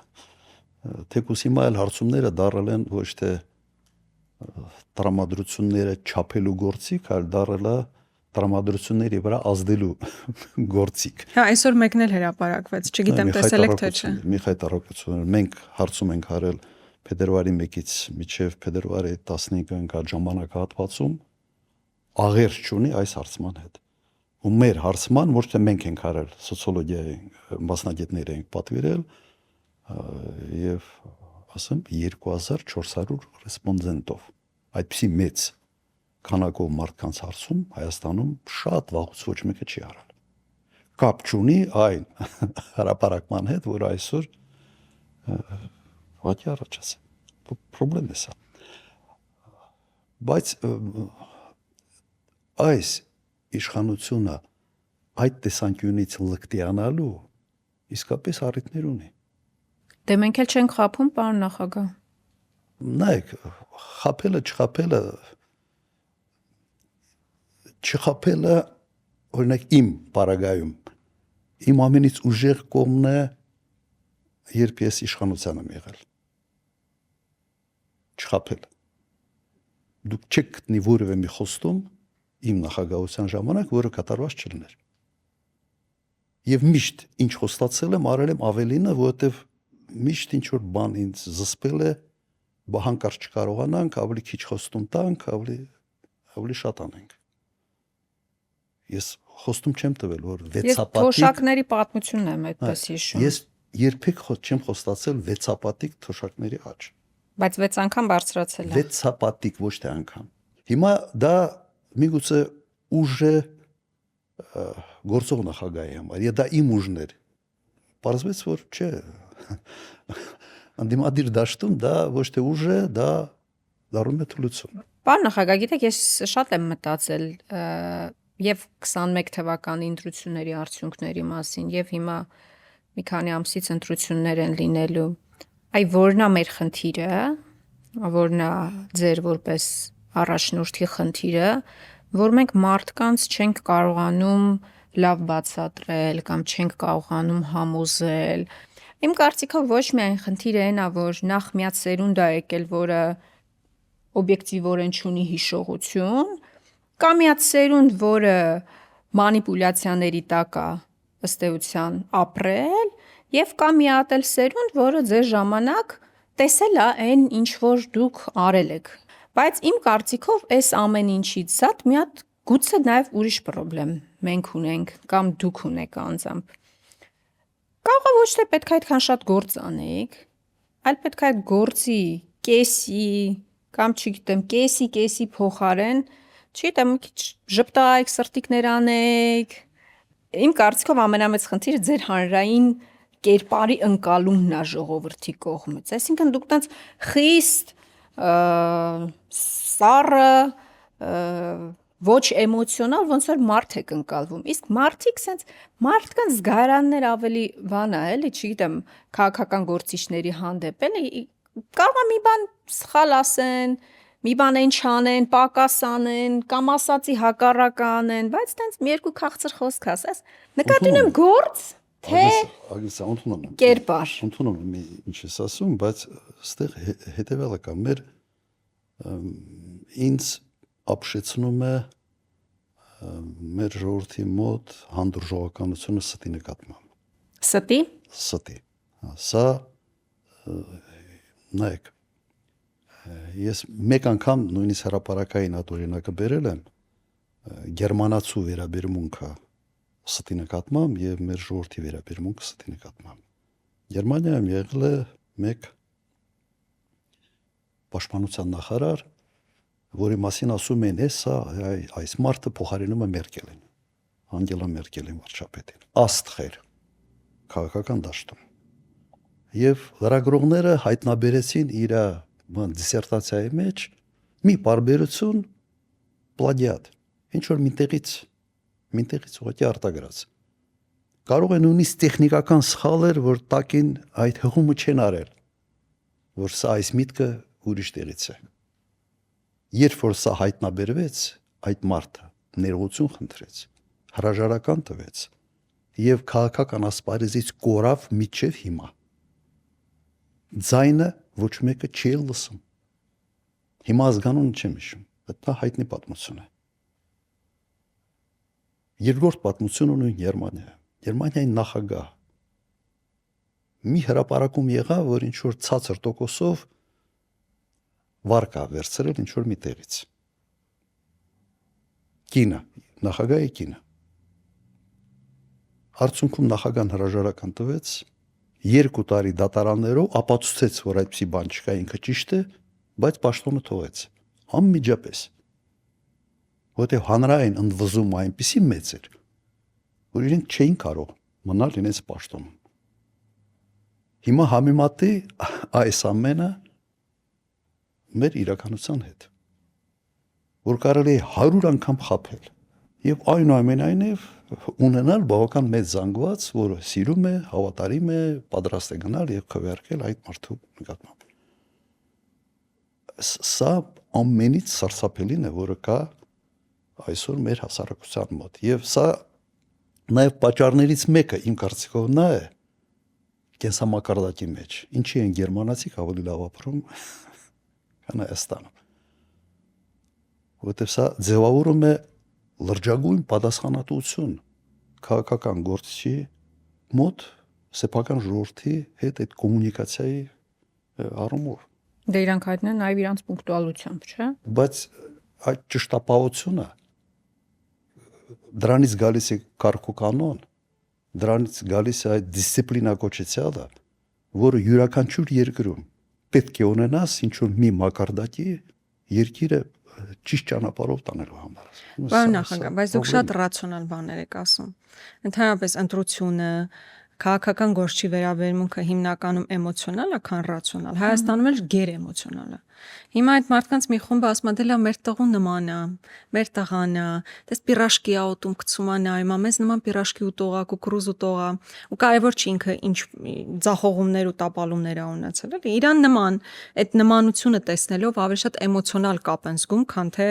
A: Թեկուզ հիմա էլ հարցումները դարել են ոչ թե տրամադրությունները չափելու գործիք, այլ դարել է տրամադրությունների վրա ազդելու գործիք։
C: Հա, այսօր մեկն էլ հրապարակվեց, չգիտեմ տեսել եք թե չէ։
A: Միխայել Տարոկացյանը, մենք հարցում ենք արել փետրվարի 1-ից մինչև փետրվարի 15-ը ընկած ժամանակահատվածում աղերս չունի այս հարցման հետ։ Ու մեր հարցման ոչ թե մենք ենք արել, սոցիոլոգիայի մասնագետներ ենք պատվիրել եւ ասեմ 2400 ռեսպոնդենտով այդպիսի մեծ քանակով մարդկանց հարցում Հայաստանում շատ վաղուց ոչ մեկը չի արել։ Կապ չունի այն հրապարակման հետ, որ այսօր վատի առաջ ասեմ։ Պրոբլեմ է սա։ Բայց այս իշխանությունը այդ տեսանկյունից լկտիանալու իսկապես առիթներ ունի։
B: Դե մենք էլ չենք խափում, պարոն նախագահ։
A: Նայեք, չխափելը օրինակ իմ պարագայում իմ ամենից ուժեղ կողմն է, երբ ես իշխանության եմ եղել։ Չխափել։ Դուք չեք գտնի որևէ մի խոստում իմ նախագահության ժամանակ, որը կատարված չլիներ։ Եվ միշտ ինչ խոստացել եմ, արել եմ ավելինը, որովհետև միշտ ինչ որ բան ինձ զսպել է, հանկարծ չկարողանանք, ավելի քիչ խոստում տանք, ավելի շատ անենք։ Ես խոստում չեմ տվել, որ
B: Ես թոշակների պատմությունն եմ այդպես հիշում։
A: Ես երբեք չեմ խոստացել վեցապատիկ թոշակների աճ։
B: Բայց 6 անգամ բարձրացել է։
A: Վեցապատիկ ոչ թե անգամ։ Հիմա դա միգուցե ուժ է գործող նախագահի համար, եւ դա իմ ուժն էր։ Պարզվեց, որ չէ։ Անդիմադիր դաշտում դա ոչ թե ուժ է, դա դառնում է թուլություն։
B: Պարոն նախագահ, գիտեք, ես շատ եմ մտածել եւ 21 թվականի ընտրությունների արդյունքների մասին եւ հիմա մի քանի ամսից ընտրություններ են լինելու։ Այ որն է մեր խնդիրը, որն է ձեր որպես առաջնորդի խնդիրը, որ մենք մարդկանց չենք կարողանում լավ բացատրել կամ չենք կարողանում համոզել։ Իմ կարծիքով ոչ միայն խնդիրը այն է, որ նախ միած սերունդ է եկել, որը օբյեկտիվորեն չունի հիշողություն, կամ միած սերունդ, որը մանիպուլյացիաների տակ է ըստ էության ապրել, եւ կամ մի հատ էլ սերունդ, որը ձեր ժամանակ տեսել է այն, ինչ որ դուք արել եք։ Բայց իմ կարծիքով այս ամեն ինչից զատ մի հատ գուցե նաեւ ուրիշ խնդրեմ մենք ունենք կամ դուք ունեք անձամբ։ Կարող է ոչ թե պետք է այդքան շատ գործ անեք, այլ պետք է այդ գործի կեսի կամ չգիտեմ, կեսի փոխարեն, չգիտեմ, մի քիչ ժպտայք, սրտիկներ անեք։ Իմ կարծիքով ամենամեծ խնդիրը ձեր հանրային կերպարի ընկալումն է ժողովրդի կողմից։ Այսինքն դուք տենց խիստ սառը ոչ էմոցիոնալ ոնց որ մարդ եք ընկալվում։ Իսկ մարդիկ sense մարդկանց զգարաններ ավելի բան է, էլի, չգիտեմ, քաղաքական գործիչների հանդեպ, էլի, կարող է մի բան սխալ ասեն, մի բան այն չանեն, պակաս անեն, կամ ասացի հակառակ անեն, բայց տենց մի երկու քաղցր խոսք ասես, նկատի ունեմ գործ, թե կերպար։
A: Ընդունում եմ ինչ ես ասում, բայց այստեղ հետևյալը կա, ինձ ապշեցնում է մեր ժողովրդի մոտ հանդուրժողականությունը ստի նկատմամբ։
B: Ստի։
A: Սա նայեք, ես մեկ անգամ նույնիսկ հրապարակային այդ օրինակը բերել եմ գերմանացու վերաբերմունքը ստի նկատմամբ եւ մեր ժողովրդի վերաբերմունքը ստի նկատմամբ։ Գերմանիայում եղել է մեկ պաշտպանության նախարար, որի մասին ասում են, այս մարդը փոխարինում է Մերկելին, Անգելա Մերկելին վարչապետին, աստղեր քաղաքական դաշտում։ Եվ լրագրողները հայտնաբերեցին իր դիսերտացիայի մեջ մի բարբերություն պլագիատ, ինչ որ մինտեղից ուղղակի արտագրած։ Կարող է նույնիսկ տեխնիկական սխալ էր, որ տակին այդ հղումը չեն արել, որ սա այս միտքը ուրիշ տեղից է։ Երբ որ սա հայտնաբերվեց, այդ մարդը ներողություն խնդրեց, հրաժարական տվեց եւ քաղաքական ասպարեզից կորավ միջև հիմա։ Ձայնը ոչ մեկը չի լսում։ Հիմա ազգանունը չեմ հիշում, դա հայտնի պատմություն է։ Երկրորդ պատմությունը նույն Գերմանիայի նախագահ մի հրապարակում եղավ, որ ինչ որ ցածր տոկոսով վարկա վերցրել ինչ որ մի տեղից։ Կինը, նախագահի կինը։ Արդյունքում նախագահան հրաժարական տվեց, 2 տարի դատարաններով ապացուցեց, որ այդպիսի բան չկա, ինքը ճիշտ է, բայց պաշտոնը թողեց անմիջապես, որտեղ հանրային ընդվզումը այնպիսի մեծ էր, որ իրենք չէին կարող մնալ իրենց պաշտոնում։ Հիմա համեմատի այս ամենը մեր իրականության հետ, որ կարելի է 100 անգամ խաբել եւ այնուամենայնիվ ունենալ բավական մեծ զանգված, որը սիրում է, հավատարիմ է, պատրաստ է գնալ եւ քվեարկել այդ մարդու նկատմամբ։ Սա ամենից սարսափելին է, որը կա այսօր մեր հասարակության մոտ։ Եվ սա նաեւ պատճառներից մեկը իմ կարծիքով նա է կենսամակարդակի մեջ, ինչի են գերմանացիք ավելի լավ ապրում, քան Հայաստանում։ Որտեղ սա ձևավորում է լրջագույն պատասխանատվություն քաղաքական գործի մոտ սեփական ժողովրդի հետ այդ կոմունիկացիայի առումով։
B: Դե իրանք հայտնել են նաև իրանց պունկտուալությամբ, չէ՞։
A: Բայց այդ ճշտապահությունը դրանից գալիս է կարգուկանոն, դրանից գալիս է այդ դիսցիպլինա կոչեցյալը, որը յուրաքանչյուր երկրում պետք է ունենաս ինչ որ մի մակարդակի երկիրը ճիշտ ճանապարհով տանելու համար։
C: Պարոն նախագահ, բայց դուք շատ ռացիոնալ բաներ եք ասում։ Ընդհանրապես ընտրությունը, քաղաքական գործի վերաբերմունքը հիմնականում էմոցիոնալ է, քան ռացիոնալ։ Հայաստանում էլ գերէմոցիոնալ է։ Հիմա այդ մարդկանց մի խումբը ասում է, դե լավ, մեր տղու նման է, մեր տղան է, դες պիրաշկի աուտում գցում է նայում, մեզ նման պիրաշկի ուտողա, կուկրուզ ուտողա, ու կարևոր չի ինքը ինչ ձախողումներ ու տապալումներ ա ունեցել, էլի։ Իրան նման այդ նմանությունը տեսնելով ավելի շատ էմոցիոնալ կապ են զգում, քան թե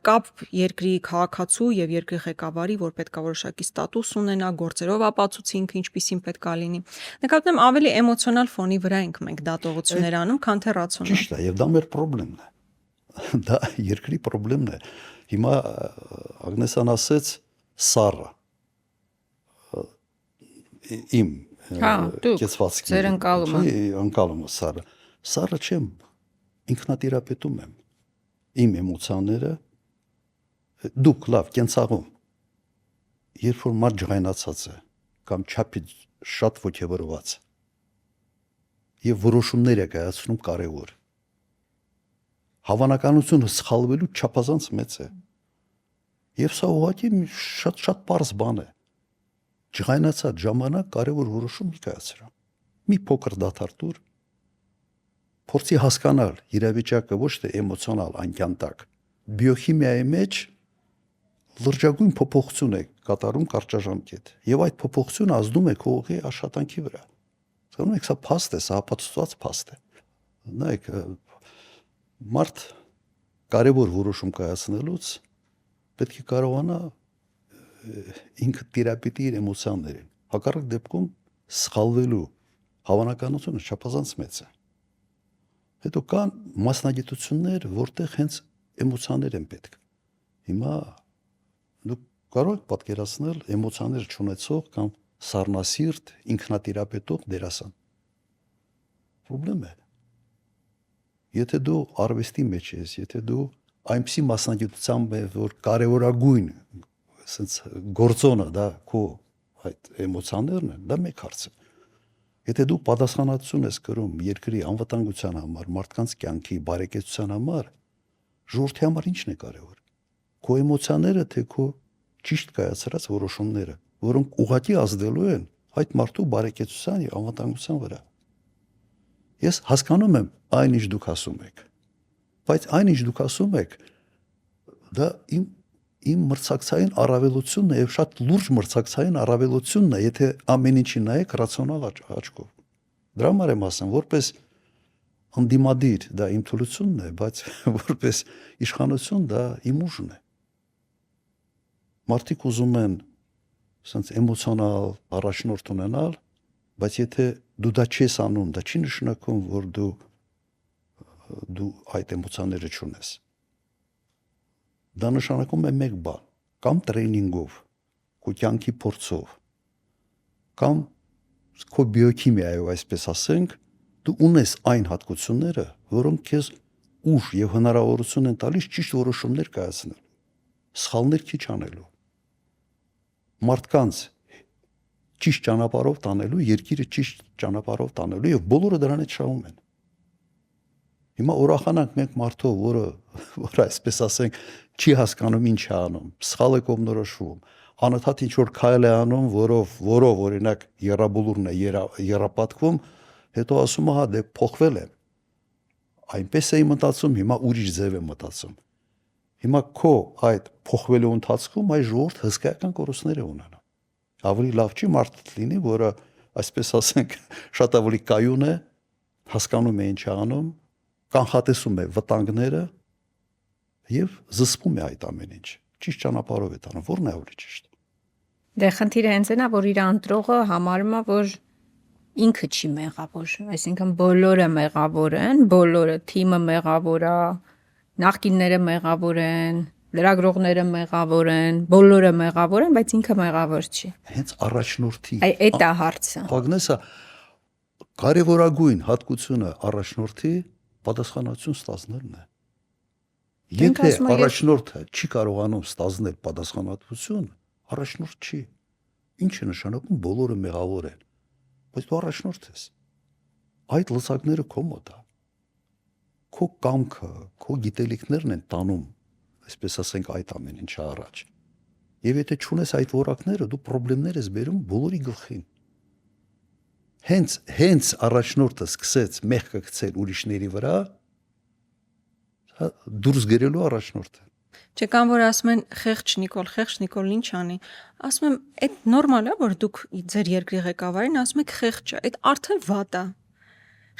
C: կապ երկրի քաղաքացու եւ երկրի ղեկավարի, որ պետքա որոշակի ստատուս ունենա, գործերով ապացուցի ինքը ինչպիսին պետքա լինի։ Նկատում եմ ավելի էմոցիոնալ ֆոնի վրա ենք մենք դատողություններ անում, քան թե ռացիոնալ։
A: Ճիշտ է, եւ դա մեր խնդրեմն է։ Դա երկրի խնդրեմն է։ Հիմա Ագնեսան ասեց սառը իմ կեցվածքի
B: ձեր
A: ընկալումը սառը չեմ, ինքնատիրապետում եմ իմ էմոցիաները, դուք լավ կենցաղում երբ որ մարդ ջղայնացած է կամ չափից շատ ոգևորված եւ որոշումներ է կայացնում կարեւոր, հավանականությունը սխալվելու չափազանց մեծ է եւ սա ուղղակի շատ պարզ բան է։ Ջղայնացած ժամանակ կարևոր որոշում մի կայացրա, մի փոքր դադար փորձի հասկանալ իրավիճակը ոչ թե էմոցիոնալ անկյանտակ, բիոքիմիայի մեջ լրջագույն փոփոխություն է կատարում կարճաժամկետ եւ այդ փոփոխությունը ազդում է քողի աշխատանքի վրա։ Ասում եք, սա փաստ է, սա ապացուցված փաստ է։ Նայեք, մարդ կարևոր որոշում կայացնելուց պետք է կարողանա ինքը տիրապետի իր էմոցիաներին։ Հակառակ դեպքում սխալվելու հավանականությունը չափազանց մեծ է։ Հետո կան մասնագիտություններ, որտեղ հենց էմոցիաներ են պետք։ Հիմա դուք կարող եք պատկերացնել էմոցիաներ չունեցող կամ սառնասիրտ ինքնատիրապետող դերասան։ Պրոբլեմ է։ Եթե դու արվեստի մեջ ես, եթե դու այնպիսի մասնագիտությամբ ես, որ կարևորագույն ասենց գործոնը դա քո այդ էմոցիաներն են, դա մեկ հարց է։ Եթե դու պատասխանատվություն ես կրում երկրի անվտանգության համար, մարդկանց կյանքի բարեկեցության համար, ժողովրդի համար ի՞նչն է կարևոր։ Քո էմոցիաները, թե քո ճիշտ կայացրած որոշումները, որոնք ուղղակի ազդելու են այդ մարդու բարեկեցության եւ անվտանգության վրա։ Ես հասկանում եմ այն ինչ դուք ասում եք, բայց այն ինչ դուք ասում եք, դա իմ մրցակցային առավելությունն է եւ շատ լուրջ մրցակցային առավելությունն է, եթե ամեն ինչի նայեք ռացիոնալ աչքով։ Դրա համար եմ ասում, որպես անդիմադիր դա իմ թուլությունն է, բայց որպես իշխանություն դա իմ ուժն է։ Մարդիկ ուզում են ասենց էմոցիոնալ առաջնորդ ունենալ, բայց եթե դու դա չես անում, դա չի նշանակում, որ դու այդ էմոցիաները չունես։ Դա նշանակում է մեկ բան, կամ տրեյնինգով, քո կյանքի փորձով, կամ քո բիոքիմիայով, այսպես ասենք, դու ունես այն հատկությունները, որոնք քեզ ուժ եւ հնարավորություն են տալիս ճիշտ որոշումներ կայացնել, սխալներ քիչ անելու, մարդկանց ճիշտ ճանապարհով տանելու, երկիրը ճիշտ ճանապարհով տանելու եւ բոլորը դրան հետ շահում են։ Հիմա ուրախանանք մենք մարդով, որը այսպես ասենք, չի հասկանում ինչ է անում, սխալ է կողմնորոշվում, անընդհատ ինչ որ քայլ է անում, որով օրինակ երաբուլուրն է երապատկվում, հետո ասում է, հա դե փոխվել է։ Այնպես էի մտածում, հիմա ուրիշ ձև է մտածում։ Հիմա քո այդ փոխվելու ընթացքում այդ ժողովուրդ հսկայական կորուստներ է ունենում։ Ավելի լավ չի մարդ լինի, որը այսպես ասենք, շատ ավելի կայուն է, հասկանում է ինչ է անում, կանխատեսում է վտանգները եւ զսպում է այդ ամեն ինչ։ Ճիշտ ճանապարհով է տանում, որն է ավելի ճիշտ։
B: Դե խնդիրը հենց այնա, որ իր ընտրողը համարում է, որ ինքը չի մեղավոր, այսինքն բոլորը մեղավոր են, բոլորը թիմը մեղավոր է, նախկինները մեղավոր են, լրագրողները մեղավոր են, բոլորը մեղավոր են, բայց ինքը մեղավոր չի։
A: Հենց առաջնորդի։
B: Այդ է հարցը։
A: Ագնեսա, կարևորագույն հատկությունը առաջնորդի պատասխանատվություն ստանալն է։ Եթե առաջնորդը չի կարողանում ստանալ պատասխանատվություն, առաջնորդ չի։ Ինչ է նշանակում բոլորը մեղավոր են։ Բայց դու առաջնորդ ես։ Այդ լծակները քո մոտ է։ Քո կամքը, քո գիտելիքներն են տանում, այսպես ասենք, այդ ամեն ինչը առաջ։ Եվ եթե չունես այդ որակները, դու խնդիրներ ես բերում բոլորի գլխին։ Հենց առաջնորդը սկսեց մեղքը գցել ուրիշների վրա, դուրս գերելու առաջնորդը։
C: Չէ, կան որ ասում են խեղճ Նիկոլ ինչ անի։ Ասում եմ, այդ նորմալ է, որ դուք ձեր երկրի ղեկավարին ասում եք խեղճ է, այդ արդեն վատ է։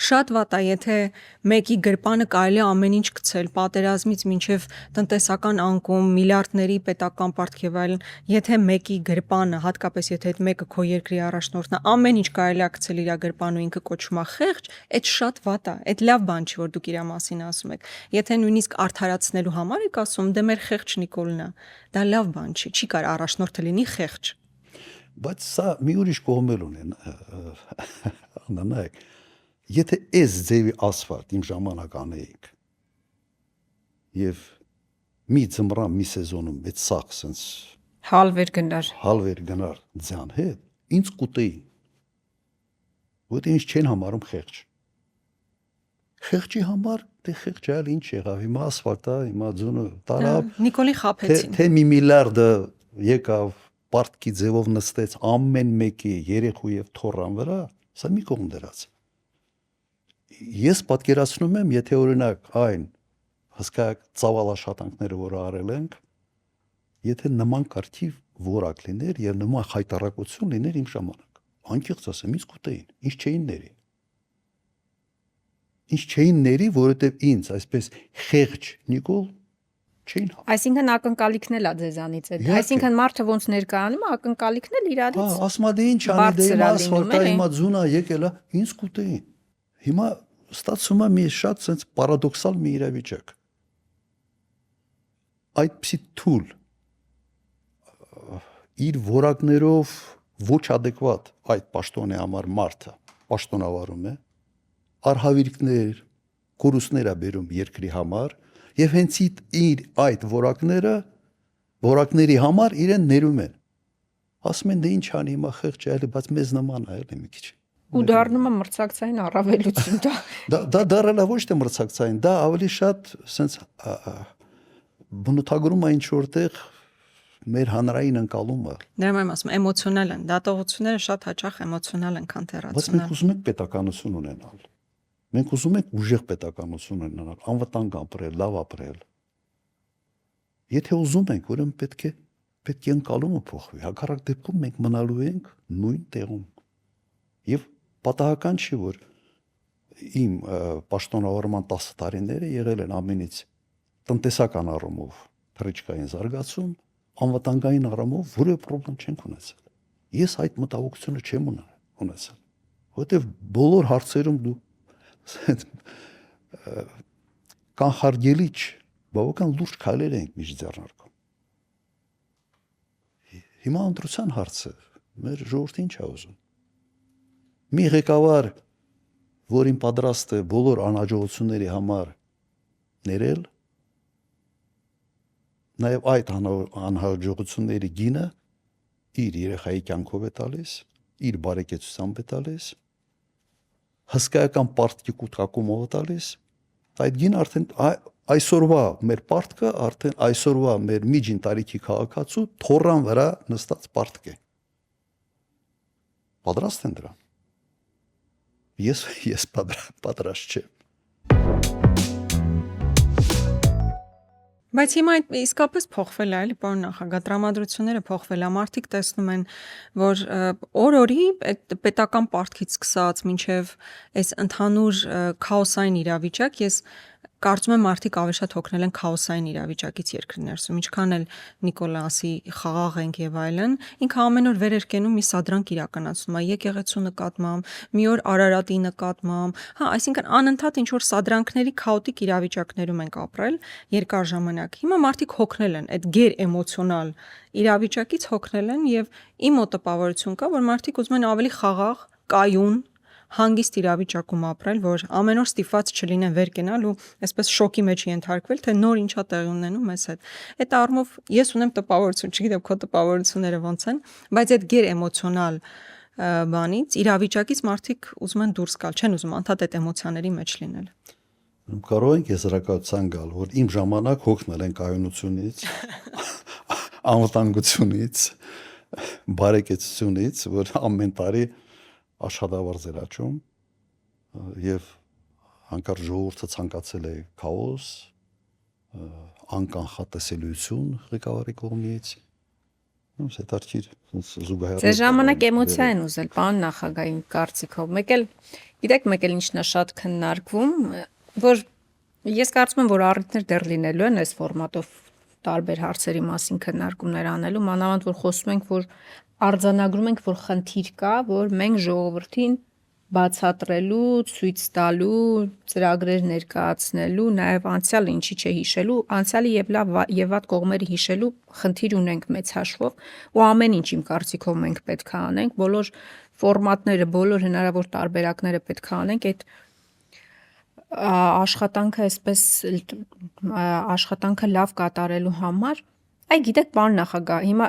C: Շատ վատ է, եթե մեկի գրպանը կարելի է ամեն ինչ գցել, պատերազմից մինչև տնտեսական անկում, միլիարդների պետական պարտք եւ այլն, եթե մեկի գրպանը, հատկապես եթե այդ մեկը քո երկրի առաջնորդն է, ամեն ինչ կարելի է գցել իր գրպանը ու ինքը կոչվում է խեղճ, այդ շատ վատ է, այդ լավ բան չի, որ դուք իր մասին ասում եք։ Եթե նույնիսկ արդարացնելու համար եք ասում, դե մեր խեղճ Նիկոլն է, դա լավ բան չի, չի կարող առաջնորդը լինի խեղճ։
A: Բայց սա մի ուրիշ կողմել ունեն, նայեք, եթե այս ձևի ասֆալտ իմ ժամանակ անեիք եւ մի ձմռան մի սեզոնում այդ սաղ sense
B: Հալվեր գնար ձյան հետ, ինձ կուտեի։ Որտե ինչ չեն համարում խեղճ։ Խեղճի համար դե խեղճ այլ ինչ եղավ, հիմա ասֆալտ է, հիմա ձյունը տարավ։
C: Նիկոլի խափեցին։
A: Թե մի միլիարդը եկավ պարտքի ձևով նստեց ամեն մեկի երեխու եւ թոռան վրա, սա մի կողմ դրած։ Ես պատկերացնում եմ, եթե օրինակ այն հսկա ծավալաշատանքները, որ արել ենք, եթե նման կարգի որակ լիներ եւ նման խայտարակություն լիներ իմ ժամանակ, անկեղծ ասեմ, ինձ կուտեին, ինձ չէին ների, որովհետեւ ինձ այսպես խեղճ Նիկոլ չէին։
B: Այսինքն ակնկալիքն էլ է ձեզանից այդ։ Այսինքն մարդը ոնց ներկայանում է, ակնկալիքն էլ իրարից։
A: Հա, ասում է դե ինչ անի, դե հիմա ասֆալտա, հիմա ձյունա եկել է, ինձ կուտեին։ Հիմա ստացվում է մի շատ sense պարադոքսալ մի իրավիճակ։ Այդպիսի թուլ իր որակներով ոչ adekvat այդ պաշտոնի համար մարդը պաշտոնավարում է, արհավիրքներ, կորուստներ է բերում երկրի համար եւ հենց իր այդ որակների համար իրեն ներում են։ Ասում են դե ինչ անի, հիմա խեղճ է, բայց մեզ նման է, էլի մի քիչ։
B: ու դառնում է մրցակցային առավելություն դա։
A: Դա դառնա ոչ թե մրցակցային, դա ավելի շատ sense բնութագրում է ինչ որտեղ մեր հանրային ընկալումը։
C: Դեռ եմ ասում, էմոցիոնալ են, դատողությունները շատ հաճախ էմոցիոնալ են, քան
A: Բայց մենք
C: թերացումներ։
A: ուզում ենք պետականություն ունենալ։ Մենք ուզում ենք ուժեղ պետականություն ունենալ, անվտանգ ապրել, լավ ապրել։ Եթե ուզում ենք, ուրեմն պետք է ընկալումը փոխվի։ Հակառակ դեպքում մենք մնալու ենք նույն տեղում։ Եվ պատահական չի, որ իմ պաշտոնավարման 10 տարիները եղել են ամենից տնտեսական առումով թռիչքային զարգացում, անվտանգային առումով որևէ խնդրեմ չենք ունեցել։ Ես այդ մտահոգությունը չեմ ունեցել, որովհետև բոլոր հարցերում դու կանխարգելի բավական լուրջ քայլեր ենք միշտ ձեռնարկում։ Հիմա ընտրության հարցը մեր ժողովրդին ինչ է ուզում։ Մի ղեկավար, որին պատրաստ է բոլոր անհաջողությունների համար ներել, նաև այդ անհաջողությունների գինը իր երեխայի կյանքով է տալիս, իր բարեկեցությամբ է տալիս, հսկայական պարտքի կուտակումով է տալիս, այդ գինը արդեն այսօրվա մեր պարտքը արդեն այսօրվա մեր միջին տարիքի քաղաքացու թորան վրա նստած պարտք է։ Պատրաստ են դրան։ Ես պատրաստ չեմ։
C: Բայց հիմա իսկապես փոխվել է, էլի, պարոն նախագահ, տրամադրությունները փոխվել է, մարդիկ տեսնում են, որ օր-օրի այդ պետական պարտքից սկսած մինչև այս ընդհանուր քաոսային իրավիճակ, ես կարծում եմ մարդիկ ավելի շատ հոգնել են քաոսային իրավիճակից երկրի ներսում, ինչքան էլ Նիկոլասի խաղաղ ենք եւ այլն, ինքը ամեն օր վեր էր կենում մի սադրանք իրականացնում է եկեղեցու նկատմամբ, մի օր Արարատի նկատմամբ, այսինքն անընդհատ ինչ որ սադրանքների քաոտիկ իրավիճակներում ենք ապրել երկար ժամանակ։ Հիմա մարդիկ հոգնել են այդ գեր էմոցիոնալ իրավիճակից հոգնել են եւ իմ մոտ տպավորություն կա, որ մարդիկ ուզում են ավելի խաղաղ, կայուն հանգիստ իրավիճակում ապրել, որ ամեն օր ստիպված չլինեն վեր կենալ ու այսպես շոկի մեջ ենթարկվել, թե նոր ինչա տեղի ունենում մեզ հետ։ Այդ առումով ես ունեմ տպավորություն, չգիտեմ քո տպավորությունները ոնց են, բայց այդ գեր էմոցիոնալ բանից, իրավիճակից մարդիկ ուզում են դուրս գալ, չեն ուզում անդադ այդ էմոցիաների մեջ լինել։
A: Կարող ենք եզրակացության գալ, որ իմ ժամանակ հոգնել են կայունությունից, անվտանգությունից, բարեկեցությունից, որ ամեն տարի աշխատավարձ էր աճում եւ հանկարծ ժողովուրդը ցանկացել է քաոս, անկանխատեսելիություն ղեկավարի կողմից։ Ոնց է դարձիր զուգահեռ։
B: Ձեր ժամանակ էմոցիա են ուզել, պարոն նախագահ, իմ կարծիքով։ Մեկ էլ ինչն է շատ քննարկվում, որ ես կարծում եմ, որ առիթներ դեռ լինելու են այս ֆորմատով տարբեր հարցերի մասին քննարկումներ անելու, մանավանդ որ խոսում ենք, որ արձանագրում ենք, որ խնդիր կա, որ մենք ժողովրդին բացատրելու, ցույց տալու, ծրագրեր ներկայացնելու, նաև անցյալը ինչի չէ հիշելու, անցյալի եւ լավ եւ վատ կողմերը հիշելու խնդիր ունենք մեծ հաշվով, ու ամեն ինչ իմ կարծիքով մենք պետք է անենք, բոլոր ֆորմատները, բոլոր հնարավոր տարբերակները պետք է անենք, այդ աշխատանքը այսպես աշխատանքը լավ կատարելու համար։ Այ գիտեք, պարոն նախագահ, հիմա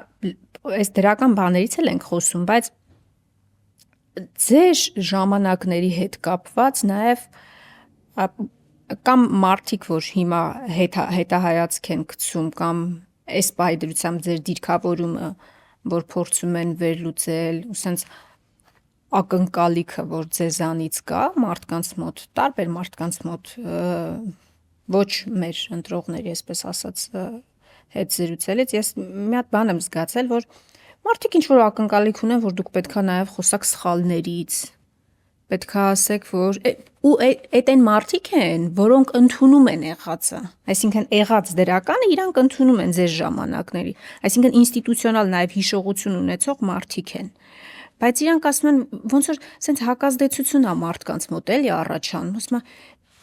B: այս դրական բաներից էլ ենք խոսում, բայց ձեր ժամանակների հետ կապված նաև կամ մարդիկ, որ հիմա հետահայացք են գցում, կամ այս պայդրությամբ ձեր դիրքավորումը, որ փորձում են վերլուծել, ու սենց ակնկալիքը, որ ձեզանից կա մարդկանց մոտ, տարբեր մարդկանց մոտ, ոչ մեր ընտրողների, այսպես ասած, հետ զրուցելից, ես մի հատ բան եմ զգացել, որ մարդիկ ինչ որ ակնկալիք ունեն, որ դուք պետքա նաև խոսակ սխալներից, պետքա ասեք, որ ու այդ այն մարդիկ են, որոնք ընդունում են եղածը, այսինքն եղած դրականը իրանք ընդունում են ձեր ժամանակների, այսինքն ինստիտուցիոնալ նաև հիշողություն ունեցող մարդիկ են, բայց իրանք ասում են, ոնց որ սենց հակազդեցություն է մարդկանց մոտ էլի առաջանում, ասում են,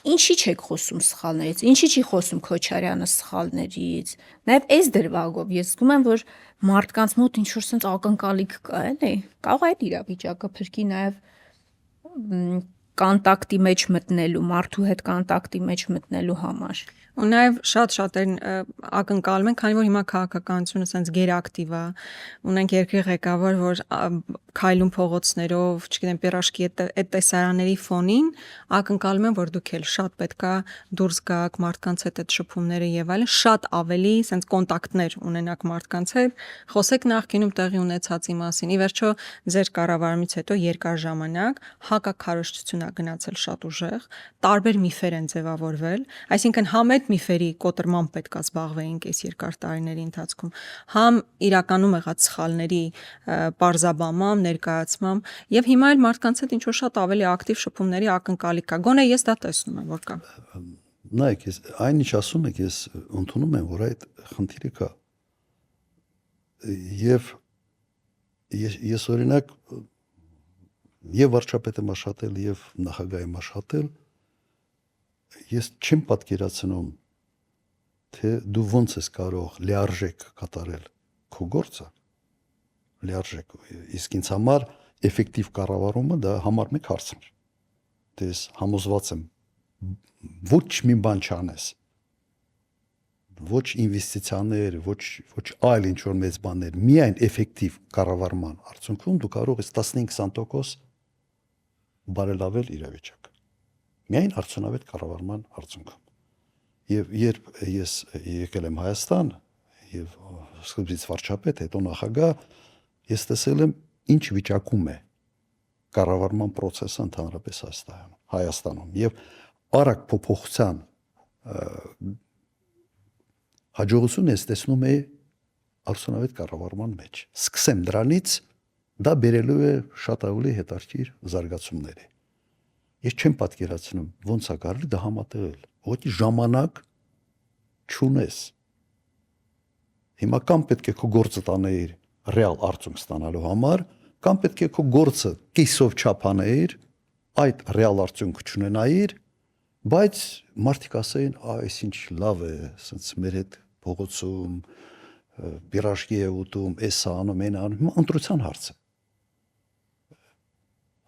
B: ինչի չեք խոսում սխալներից, ինչի չի խոսում Քոչարյանը սխալներից, նաև այս դրվագով ես զգում եմ, որ մարդկանց մոտ ինչ-որ սենց ակնկալիք կա, էլի, կարող է այդ իրավիճակը փրկի նաև կոնտակտի մեջ մտնելու, մարդու հետ կոնտակտի մեջ մտնելու համար։
C: Ու նաև շատ-շատերն ակնկալում են, քանի որ հիմա քաղաքականությունը sense գերակտիվ է, ունենք երկրի ղեկավար, որ քայլում փողոցներով, չգիտեմ, պիրաշկի այդ տեսարանների ֆոնին ակնկալում են, որ դուք էլ շատ պետքա դուրս գաք մարդկանց հետ այդ շփումները եւ այլն, շատ ավելի sense կոնտակտներ ունենաք մարդկանց հետ, խոսեք նախկինում տեղի ունեցածի մասին։ Ի վերջո, ձեր կառավարումից հետո երկար ժամանակ հակաքարոզչություն է գնացել շատ ուժեղ, տարբեր միֆեր են ձևավորվել, այսինքն համ այդ միֆերի կոտրմամբ պետք է զբաղվեինք այս երկար տարիների ընթացքում, համ իրականում եղած սխալների պարզաբանմամբ, ներկայացմամբ եւ հիմա էլ մարդկանց հետ ինչ որ շատ ավելի ակտիվ շփումների ակնկալիք կա։ Գոնե ես դա տեսնում եմ, որ կա։
A: Նայեք, ես այնինչ ասում եք, ես ընդունում եմ, որ այդ խնդիրը կա։ Եվ ես օրինակ եւ վարչապետ եմ աշխատել եւ նախագահ եմ աշխատել, ես չեմ պատկերացնում, թե դու ոնց ես կարող լիարժեք կատարել քո գործը, լիարժեք, իսկ ինձ համար էֆեկտիվ կառավարումը դա համար մեկ հարց է։ Դե ես համոզված եմ, ոչ մի բան չանես, ոչ ինվեստիցիաներ, ոչ այլ ինչ որ մեծ բաներ, միայն էֆեկտիվ կառավարման արդյունքում դու կարող ես 15-20% բարելավել իրավիճակը։ Միայն արդյունավետ կառավարման արդյունքում։ Եվ երբ ես եկել եմ Հայաստան եւ սկզբից վարչապետ, հետո նախագահ, ես տեսել եմ ինչ վիճակում է կառավարման process-ը ընդհանրապես Հայաստանում եւ արագ փոփոխության հաջողությունը ես տեսնում եմ արդյունավետ կառավարման մեջ։ Սկսեմ դրանից, դա բերելու է շատ ավելի հետաքրքիր զարգացումների։ Ես չեմ պատկերացնում ոնց է կարելի դա համատեղել։ Ուղղակի ժամանակ չունես։ Հիմա կամ պետք է քո գործը տանեիր ռեալ արդյունք ստանալու համար, կամ պետք է քո գործը կիսով չափ անեիր, այդ ռեալ արդյունք չունենայիր, բայց մարդիկ ասեին, այս ինչ լավ է, ասենց մեր հետ փողոցում պիրաշկի է ուտում, էս անում, այն անում, հիմա ընտրության հարց է։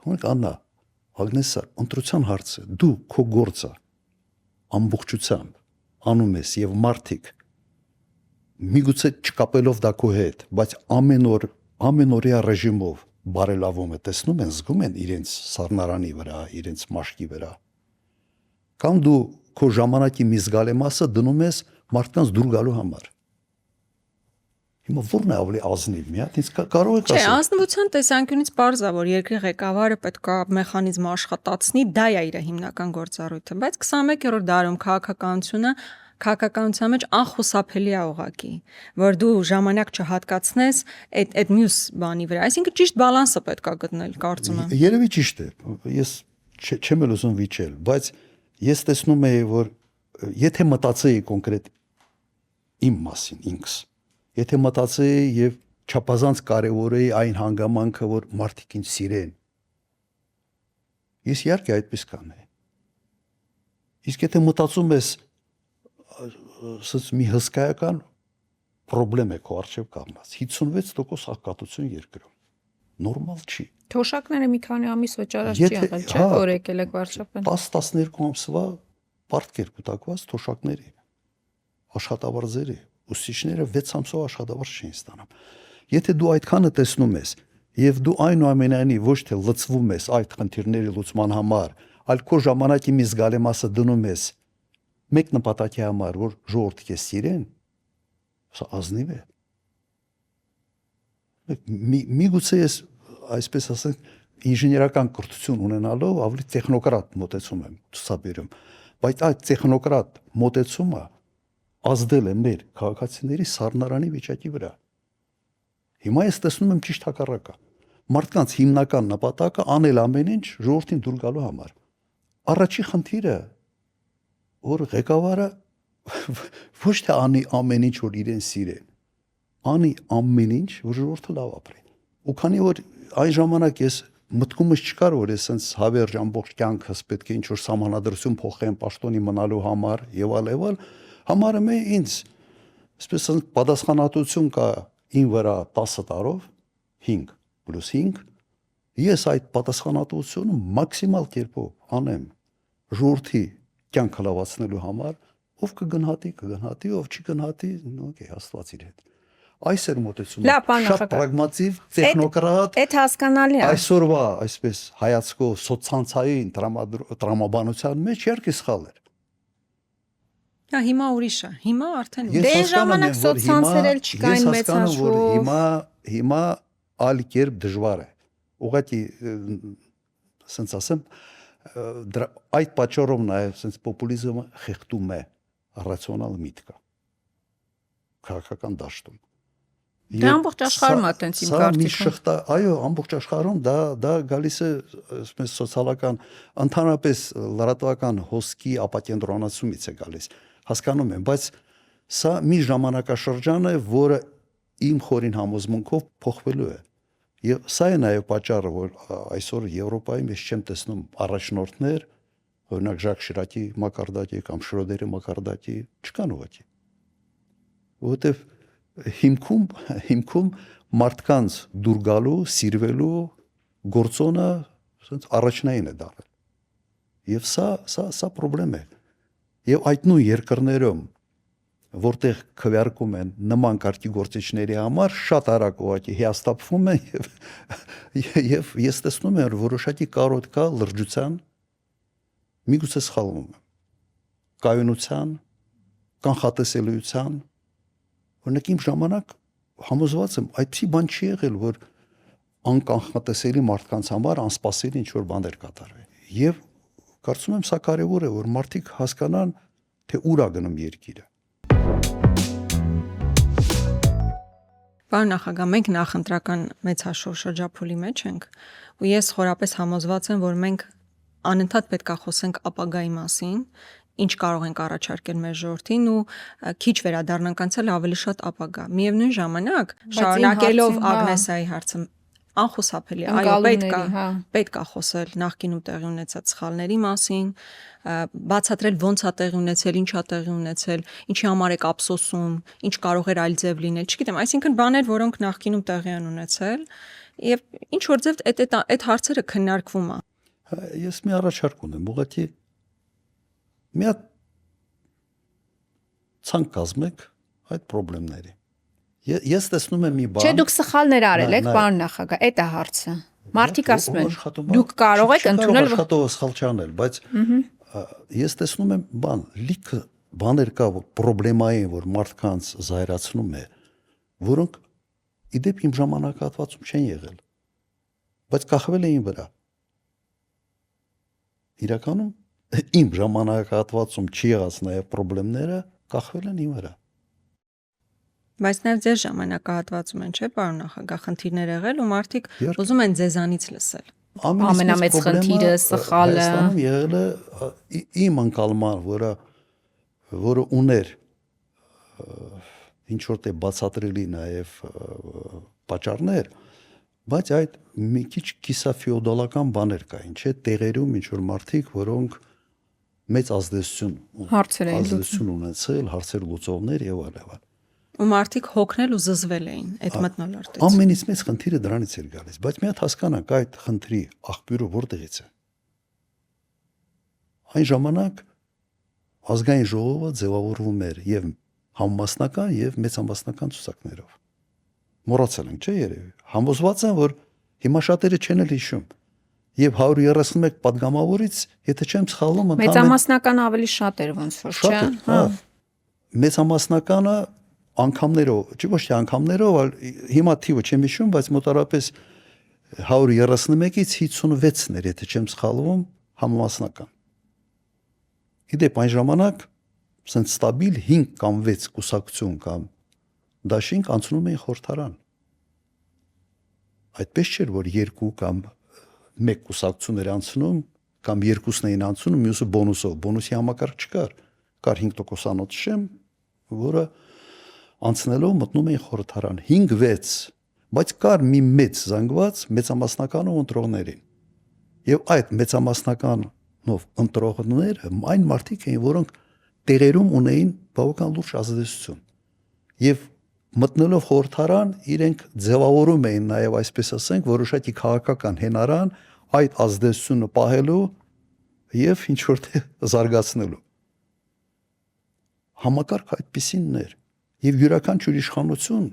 A: Հունք Աննա, Ագնեսա, ընտրության հարցը, դու քո գործը ամբողջությամբ անում ես եւ մարդիկ միգուցե չկապելով դա քո հետ, բայց ամենօրյա ռեժիմով բարելավում է, տեսնում են, զգում են իրենց սառնարանի վրա, իրենց մաշկի վրա։ Կամ դու քո ժամանակի մի զգալի մասը դնում ես մարդկանց դուր գալու համար։ Հիմա ո՞րն է ավելի ազնիվ, մի հատ ինձ կարող եք ասել։
C: Չէ, ազնվության տեսանկյունից պարզ է, որ երկրի ղեկավարը պետք է մեխանիզմ աշխատացնի, դա է իր հիմնական գործառույթը, բայց 21-րդ դարում քաղաքականության մեջ անխուսափելի է ուղղակի, որ դու ժամանակ չհատկացնես այդ մյուս բանի վրա, այսինքն ճիշտ բալանսը պետք է գտնել, կարծում եմ։
A: Երևի ճիշտ է, ես չեմ էլ ուզում վիճել, բայց ես տեսնում եմ, որ եթե մտածեի կոնկրետ իմ մասին ինքս, եթե մտածեի եւ չափազանց կարեւորեի այն հանգամանքը, որ մարդիկ ինձ սիրեն, ես իհարկե այդպես կանեի։ Իսկ եթե մտածում ես ասած մի հսկայական խնդրեմ է քո արժեվ կանգնած 56% աղքատություն երկրում նորմալ չի։
B: Թոշակները մի քանի ամիս վճարած չի եղել, չէ՞, որ եկել եք վարչապետ։
A: 10-12 ամսվա պարտքեր կուտակված թոշակների աշխատավարձերի ուսուցիչները 6 ամսով աշխատավարձ չէին ստանում։ Եթե դու այդքանը տեսնում ես եւ դու այնուամենայնիվ ոչ թե լծվում ես այդ խնդիրների լուծման համար, այլ քո ժամանակի մի զգալի մասը դնում ես մեկ նպատակի համար, որ ժողովուրդը քեզ սիրեն, սա ազնիվ է։ Միգուցե ես այսպես ասենք ինժեներական կրթություն ունենալով ավելի տեխնոկրատ մոտեցում եմ ցուցաբերում, բայց այդ տեխնոկրատ մոտեցումը ազդել է մեր քաղաքացիների սառնարանի վիճակի վրա։ Հիմա ես տեսնում եմ ճիշտ հակառակը։ Մարդկանց հիմնական նպատակը անել ամեն ինչ ժողովրդին դուր գալու համար։ Առաջի խնդիրը, որ ղեկավարը ոչ թե անի ամեն ինչ, որ իրեն սիրեն, անի ամեն ինչ, որ ժողովուրդը լավ ապրի։ Ու քանի որ այն ժամանակ ես մտքումս չկար, որ ես sense հավերժ ամբողջ կյանքս պետք է ինչ-որ սահմանադրություն փոխեմ պաշտոնի մնալու համար եւ այլ, համարում եմ ինձ, այսպես ասած, պատասխանատվություն կա ին վրա 10 տարով 5 + 5, ես այդ պատասխանատվությունը մաքսիմալ կերպով անեմ ժողովրդի կյանքը լավացնելու համար, ով կգնահատի, ով չի գնահատի, օքեյ, Աստված իր հետ։ Այս էր մոտեցումը,
B: Լավ, պարոն
A: շատ
B: նախագահ։
A: պրագմատիվ, տեխնոկրատ,
B: Այդ հասկանալի է։
A: այսօրվա այսպես հայացքով սոցցանցային տրամաբանության մեջ իհարկե սխալ էր։
C: Հա, հիմա ուրիշ է։ Հիմա արդեն
A: Ես
B: Դե
A: հասկանում
B: ժամանակ
A: եմ, որ
B: սոցցանցեր էլ
A: հիմա-
B: չկային
A: ես
B: մեծ
A: հասկանում, որ
B: հաշվով։
A: հիմա այլ կերպ դժվար է։ Ուղղակի ասենց ասեմ, այդ պատճառով նաև ասենց պոպուլիզմը խեղդում է ռացիոնալ միտքը քաղաքական դաշտում։
B: Դե ամբողջ աշխարհում է տենց իմ
A: Սա մի
B: կարծիքով։
A: շղթա, այո, ամբողջ աշխարհում դա գալիս է այսպես սոցիալական ընդհանրապես լրատվական հոսքի ապակենտրոնացումից է գալիս։ Հասկանում եմ, բայց սա մի ժամանակաշրջան է, որը իմ խորին համոզմունքով փոխվելու է։ Եվ սա է նաև պատճառը, որ այսօր Եվրոպայում ես չեմ տեսնում առաջնորդներ, օրինակ Ժակ Շիրակի մակարդակի կամ Շրոդերի մակարդակի չկան ուղղակի։ Որովհետև հիմքում մարդկանց դուր գալու, սիրվելու գործոնը ասենց առաջնային է դարել։ Եվ սա խնդրեմ է։ Եվ այդ նույն երկրներում, որտեղ քվեարկում են նման կարգի գործիչների համար, շատ արագ ուղղակի հիաստափվում են եւ ես տեսնում եմ, որ որոշակի կարոտ կա լրջության, միգուցե սխալվում եմ, կայունության, կանխատեսելիության, օրինակ իմ ժամանակ համոզված եմ, այդպիսի բան չի եղել, որ անկանխատեսելի մարդկանց համար անսպասելի ինչ-որ բաներ կատարվի։ Եվ կարծում եմ սա կարևոր է, որ մարդիկ հասկանան, թե ուր է գնում երկիրը։
C: Պարոն նախագահ, մենք նախընտրական մեծ հաշվով շրջափուլի մեջ ենք, ու ես խորապես համոզված եմ, որ մենք անընդհատ պետք է խոսենք ապագայի մասին, ինչ կարող ենք առաջարկել մեր ժողովրդին ու քիչ վերադառնանք անցել ավելի շատ ապագա։ Միևնույն ժամանակ, շարունակելով Ագնեսայի հարցը, անխուսափելի է, այո, պետք է խոսել նախկինում տեղի ունեցած սխալների մասին, բացատրել ոնց է տեղի ունեցել, ինչ է տեղի ունեցել, ինչի համար եք ափսոսում, ինչ կարող էր այլ ձև լինել, չգիտեմ, այսինքն բաներ, որոնք նախկինում տեղի են ունեցել, եւ ինչ որ ձև այդ հարցերը քննարկվում է։
A: Ես մի առաջարկ ունեմ, ուղղակի մի հատ ցանկ կազմեք այդ խնդիրների։ Ես տեսնում եմ մի բան։
B: Չէ, դուք սխալներ արել եք, պարոն նախագահ, այդ է հարցը։ Մարդիկ ասում են, դուք կարող եք ընդունել
A: աշխատողը սխալ չանել, բայց ես տեսնում եմ բան, լիքը բաներ կա խնդրեմային, որ մարդկանց զայրացնում է, որոնք իդեպ իմ ժամանակահատվածում չեն եղել, բայց կախվել էին վրա։ Իրականում իմ ժամանակահատվածում չի եղած նաև խնդիրները կախվել են իմ վրա։
C: Բայց նաև ձեր ժամանակահատվածում են, չէ՞, պարոն նախագահ, խնդիրներ եղել ու մարդիկ ուզում են ձեզանից լսել։
B: Ամենամեծ խնդիրը, սխալը
A: Հայաստանում եղել է իմ անկալման, որը ուներ ինչ որտեղ բացատրելի նաև պատճառներ, բայց այդ մի քիչ կիսաֆեոդալական բաներ կային, չէ՞, տեղերում ինչ որ մարդիկ, որոնք մեծ ազդեցություն ունեցել, հարցեր լուծողներ եւ այլն։
C: Ու մարդիկ հոգնել ու զզվել էին այդ մթնոլորտից։
A: Ամենից մեծ խնդիրը դրանից էր գալիս, բայց մի հատ հասկանանք այդ խնդրի աղբյուրը որտեղից է։ Այն ժամանակ ազգային ժողովը ձևավորվում էր եւ համամասնական եւ մեծամասնական ցուցակներով։ Մոռացել ենք, չէ՞ երևի։ Համոզված եմ, որ հիմա շատերը չեն էլ հիշում։ Եվ 131 падգամավորից, եթե չեմ սխալվում,
B: մեծամասնական ավելի շատ էր ոնց որ, չէ՞։
A: Հա։ Մեծամասնականը անգամներով, չի ոչ թե անգամներով, այլ հիմա թիվը չեմ հիշում, բայց մոտարապես 131-ից 56-ն էր, եթե չեմ սխալվում, համամասնական։ Իդեպ այն ժամանակ ասենց ստաբիլ 5 կամ 6 կուսակցություն կամ դաշինք անցնում էին խորհրդարան։ Այդպես չէր, որ 2 կամ 1 կուսակցություն էր անցնում կամ 2-ն էին անցնում, մյուսը բոնուսով, բոնուսի համակարգ չկար։ Կար 5% շեմ, որը անցնելով մտնում էին խորհրդարան 5-6, բայց կար մի մեծ զանգված մեծամասնականով ընտրողներին։ Եվ այդ մեծամասնականով ընտրողները այն մարդիկ էին, որոնք տեղերում ունեին բավական լուրջ ազդեցություն։ Եվ մտնելով խորհրդարան, իրենք ձևավորում էին նաև, այսպես ասենք, որոշակի քաղաքական հենարան այդ ազդեցությունը պահելու եւ ինչ որտեղ զարգացնելու։ համակարգ այդպիսինն էր եւ յուրաքանչյուր իշխանություն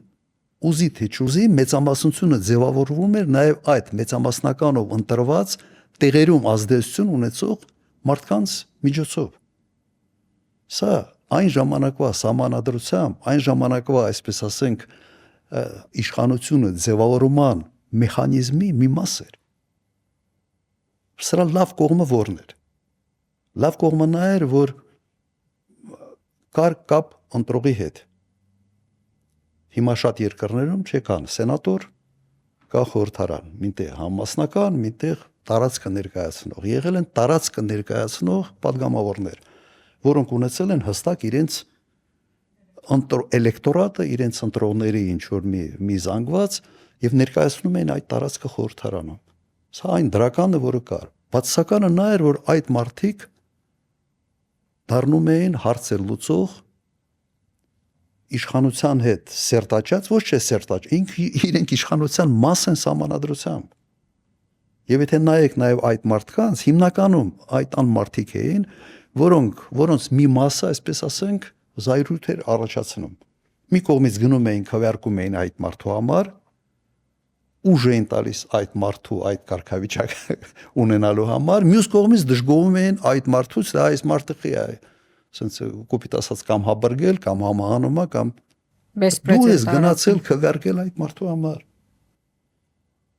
A: ուզի թե չուզի մեծամասնությունը ձևավորվում էր նաեւ այդ մեծամասնականով ընտրված տեղերում ազդեցություն ունեցող մարդկանց միջոցով։ Սա այն ժամանակվա սահմանադրությամբ, այն ժամանակվա, այսպես ասենք, իշխանությունը ձևավորման մեխանիզմի մի մաս էր։ Սրա լավ կողմը որն էր։ Լավ կողմը նա էր, որ կար կապ ընտրողի հետ։ Հիմա շատ երկրներում չկան սենատոր, կա խորհրդարան, մինտեղ համասնական, մինտեղ տարածքը ներկայացնող։ Եղել են տարածքը ներկայացնող падգամավորներ, որոնք ունեցել են հստակ իրենց էլեկտորատը, իրենց ընտրողների ինչ որ մի զանգված եւ ներկայացնում են այդ տարածքը խորհրդարանում։ Սա այն դրականը, որը կար։ Բացասականը նա էր, որ այդ մարդիկ դառնում էին հարցեր լուծող իշխանության հետ սերտաճած, ոչ թե սերտաճ, իրենք իշխանության մաս են սահմանադրությամբ։ Եվ եթե նայեք նաև այդ մարդկանց, հիմնականում այդ անմարդիկ էին, որոնց մի մասը, այսպես ասենք, զայրույթ էր առաջացնում։ Մի կողմից գնում էին քվեարկում էին այդ մարդու համար, ուժ էին տալիս այդ մարդու այդ կարգավիճակը ունենալու համար, մյուս կողմից դժգոհում էին այդ մարդուց, դա այս մարդը խի է, ասենց կոպիտ ասած կամ հաբրգել, կամ համահանումա, կամ դու ես գնացել քվեարկել այդ մարդու համար։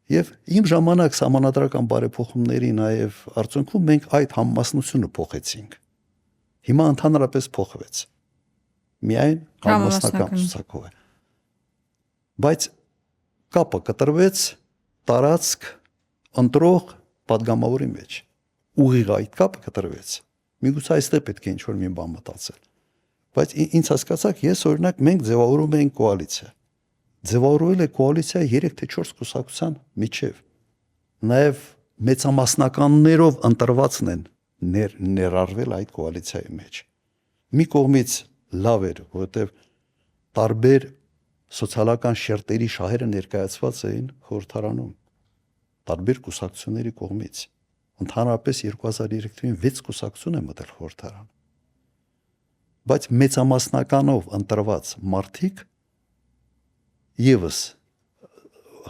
A: Եվ իմ ժամանակ սահմանադրական բարեփոխումների նաև արդյունքում մենք այդ համամասնությունը փոխեցինք։ Հիմա ընդհանրապես փոխվեց։ Միայն համամասնական ցուցակով է։ Բայց կապը կտրվեց տարածք ընտրող падգամավորի մեջ։ Ուղիղ այդ կապը կտրվեց։ Միգուցե այստեղ պետք է ինչ-որ մի բան մտածել։ Բայց ինձ հասկացաք, ես օրինակ մենք ձևավորում ենք կոալիցիա։ Ձևավորվել է կոալիցիա 3 թե 4 կուսակցության միջև։ Նաև մեծամասնականներով ընտրվածն են ներառվել այդ կոալիցիայի մեջ։ Մի կողմից լավ էր, որովհետև տարբեր սոցիալական շերտերի շահերը ներկայացված էին խորհրդարանում տարբեր կուսակցությունների կողմից։ Ընդհանրապես 2003 թվականին 6 կուսակցություն է մտել խորհրդարան։ Բայց մեծամասնականով ընտրված մարդիկ եւս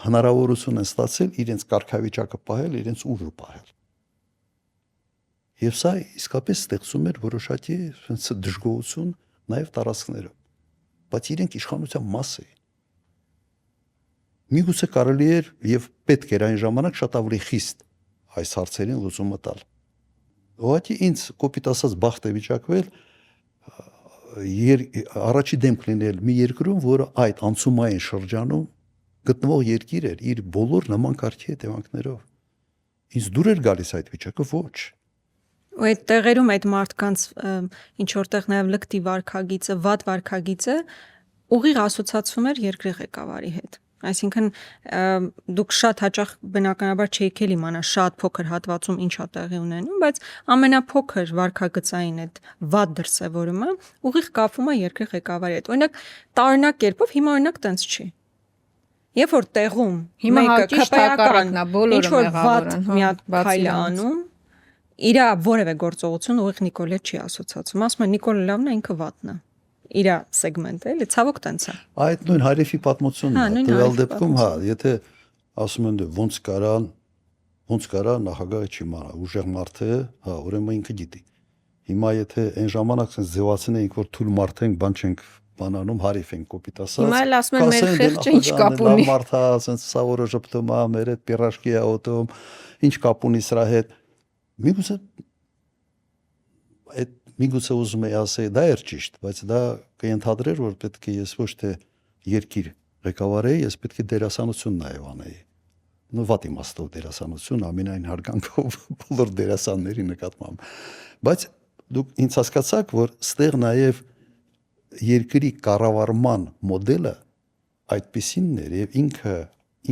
A: հնարավորություն են ստացել իրենց կարգավիճակը պահել, իրենց ուժը պահել։ Եվ սա իսկապես ստեղծում էր որոշակի դժգոհություն նաև տարածքներում, բայց իրենք իշխանության մաս էին։ Միգուցե կարելի էր եւ պետք էր այն ժամանակ շատ ավելի խիստ այս հարցերին լուծումը տալ։ Ուղղակի ինձ կոպիտ ասած բախտ է վիճակվել առաջի դեմք լինել մի երկրում, որը այդ անցումային շրջանում գտնվող երկիր էր իր բոլոր նման կարգի հետևանքներով։ Ինձ դուր էր գալիս այդ վիճակը, ոչ։
C: Ու այդ տեղերում այդ մարդկանց ինչ որտեղ նաև լկտի վարքագիծը, վատ վարքագիծը ուղիղ ասոցացվում էր երկրի ղեկավարի հետ։ Այսինքն դուք շատ հաճախ բնականաբար չեք էլ իմանա շատ փոքր հատվածում ինչ է տեղի ունենում, բայց ամենափոքր վարքագծային այդ վատ դրսևորումը ուղիղ կապվում է երկրի ղեկավարի հետ։ Օրինակ տարօրինակ կերպով հիմա օրինակ տենց չի։ Երբ որ տեղում
B: մեկը քպայականն է, բոլորը մեղավոր են,
C: մի հատ քայլ է անում, իրա որևէ գործողություն ուղիղ Նիկոլը չի ասոցացում։ Ասում են Նիկոլը լավն է, ինքը վատն է։ Իրա սեգմենտը, էլի ցավոք տենց է։
A: Այդ նույն Հարիֆի պատմությունն է, տվյալ դեպքում, հա, եթե ասում են դե ոնց կարա նախագահը չիմանա, ուժեղ մարդ է, հա, ուրեմն ինքը գիտի։ Հիմա եթե այն ժամանակ sense ձևացնեինք, որ թույլ մարդ ենք, բան չենք բանանում, Հարիֆ ենք կոպիտ ասած։
B: Հիմա էլ ասում են մեր խեղճը ինչ կապ ունի։
A: Մարդ է, sense սավորը ժպտում է, մեր հետ պիրաժկի է ուտում, ինչ կապ ունի սրա հետ։ Միգուցե ուզում եի ասել, դա էր ճիշտ, բայց դա կընթադրեր, որ պետք է ես ոչ թե երկիր ղեկավարեի, ես պետք է դերասանություն նաև անեի։ Նո վատ իմաստով դերասանություն, ամենայն հարգանքով բոլոր դերասանների նկատմամբ։ Բայց դուք ինձ հասկացաք, որ ստեղ նաև երկրի կառավարման մոդելը այդպիսինն էր եւ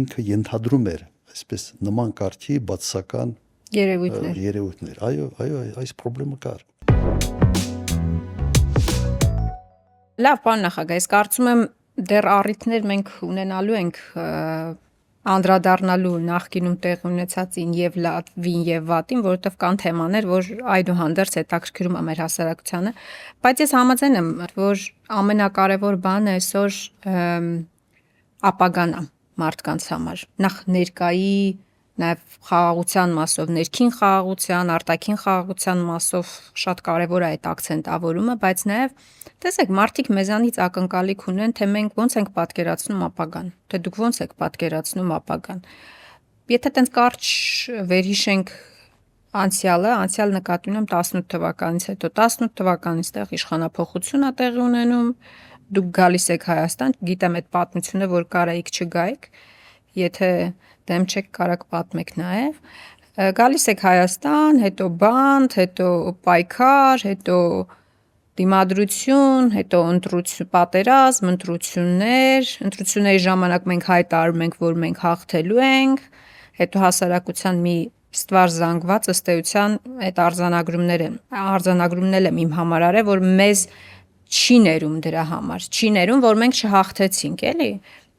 A: ինքը ենթադրում էր այսպես նման կարգի բացասական երևույթներ։ Այո, այս խնդրումը կար։
B: Լավ, պարոն նախագահ, ես կարծում եմ դեռ առիթներ մենք ունենալու ենք անդրադառնալու նախկինում տեղ ունեցածին եւ լավին եւ վատին, որովհետեւ կան թեմաներ, որ այդուհանդերձ հետաքրքրում է մեր հասարակությանը, բայց ես համաձայն եմ, որ ամենակարևոր բանը այսօր ապագան է մարդկանց համար։ Նախ ներկայի, նաեւ խաղաղության մասով, ներքին խաղաղության, արտաքին խաղաղության մասով շատ կարևոր է այդ ակցենտավորումը, բայց նաեւ տեսեք, մարդիկ մեզանից ակնկալիք ունեն, թե մենք ոնց ենք պատկերացնում ապագան, թե դուք ոնց եք պատկերացնում ապագան։ Եթե տենց կարճ վերհիշենք անցյալ նկատի ունեմ 18 թվականից հետո, 18 թվականից տեղ իշխանափոխություն է տեղի ունենում, դուք գալիս եք Հայաստան, գիտեմ այդ պատմությունը, որ կարայիք չգայիք, եթե դեմ չեք կարաք պատմեք նաև, գալիս եք Հայաստան, հետո բանդ, հետո պայքար, հետո դիմադրություն, հետո պատերազմ, ընտրությունների ժամանակ մենք հայտարարում ենք, որ մենք հաղթելու ենք, հետո հասարակության մի ստվար զանգված ըստ էության այդ արձանագրումն եմ իմ համար արել, որ մեզ չի ներում դրա համար, չի ներում, որ մենք չհաղթեցինք, էլի։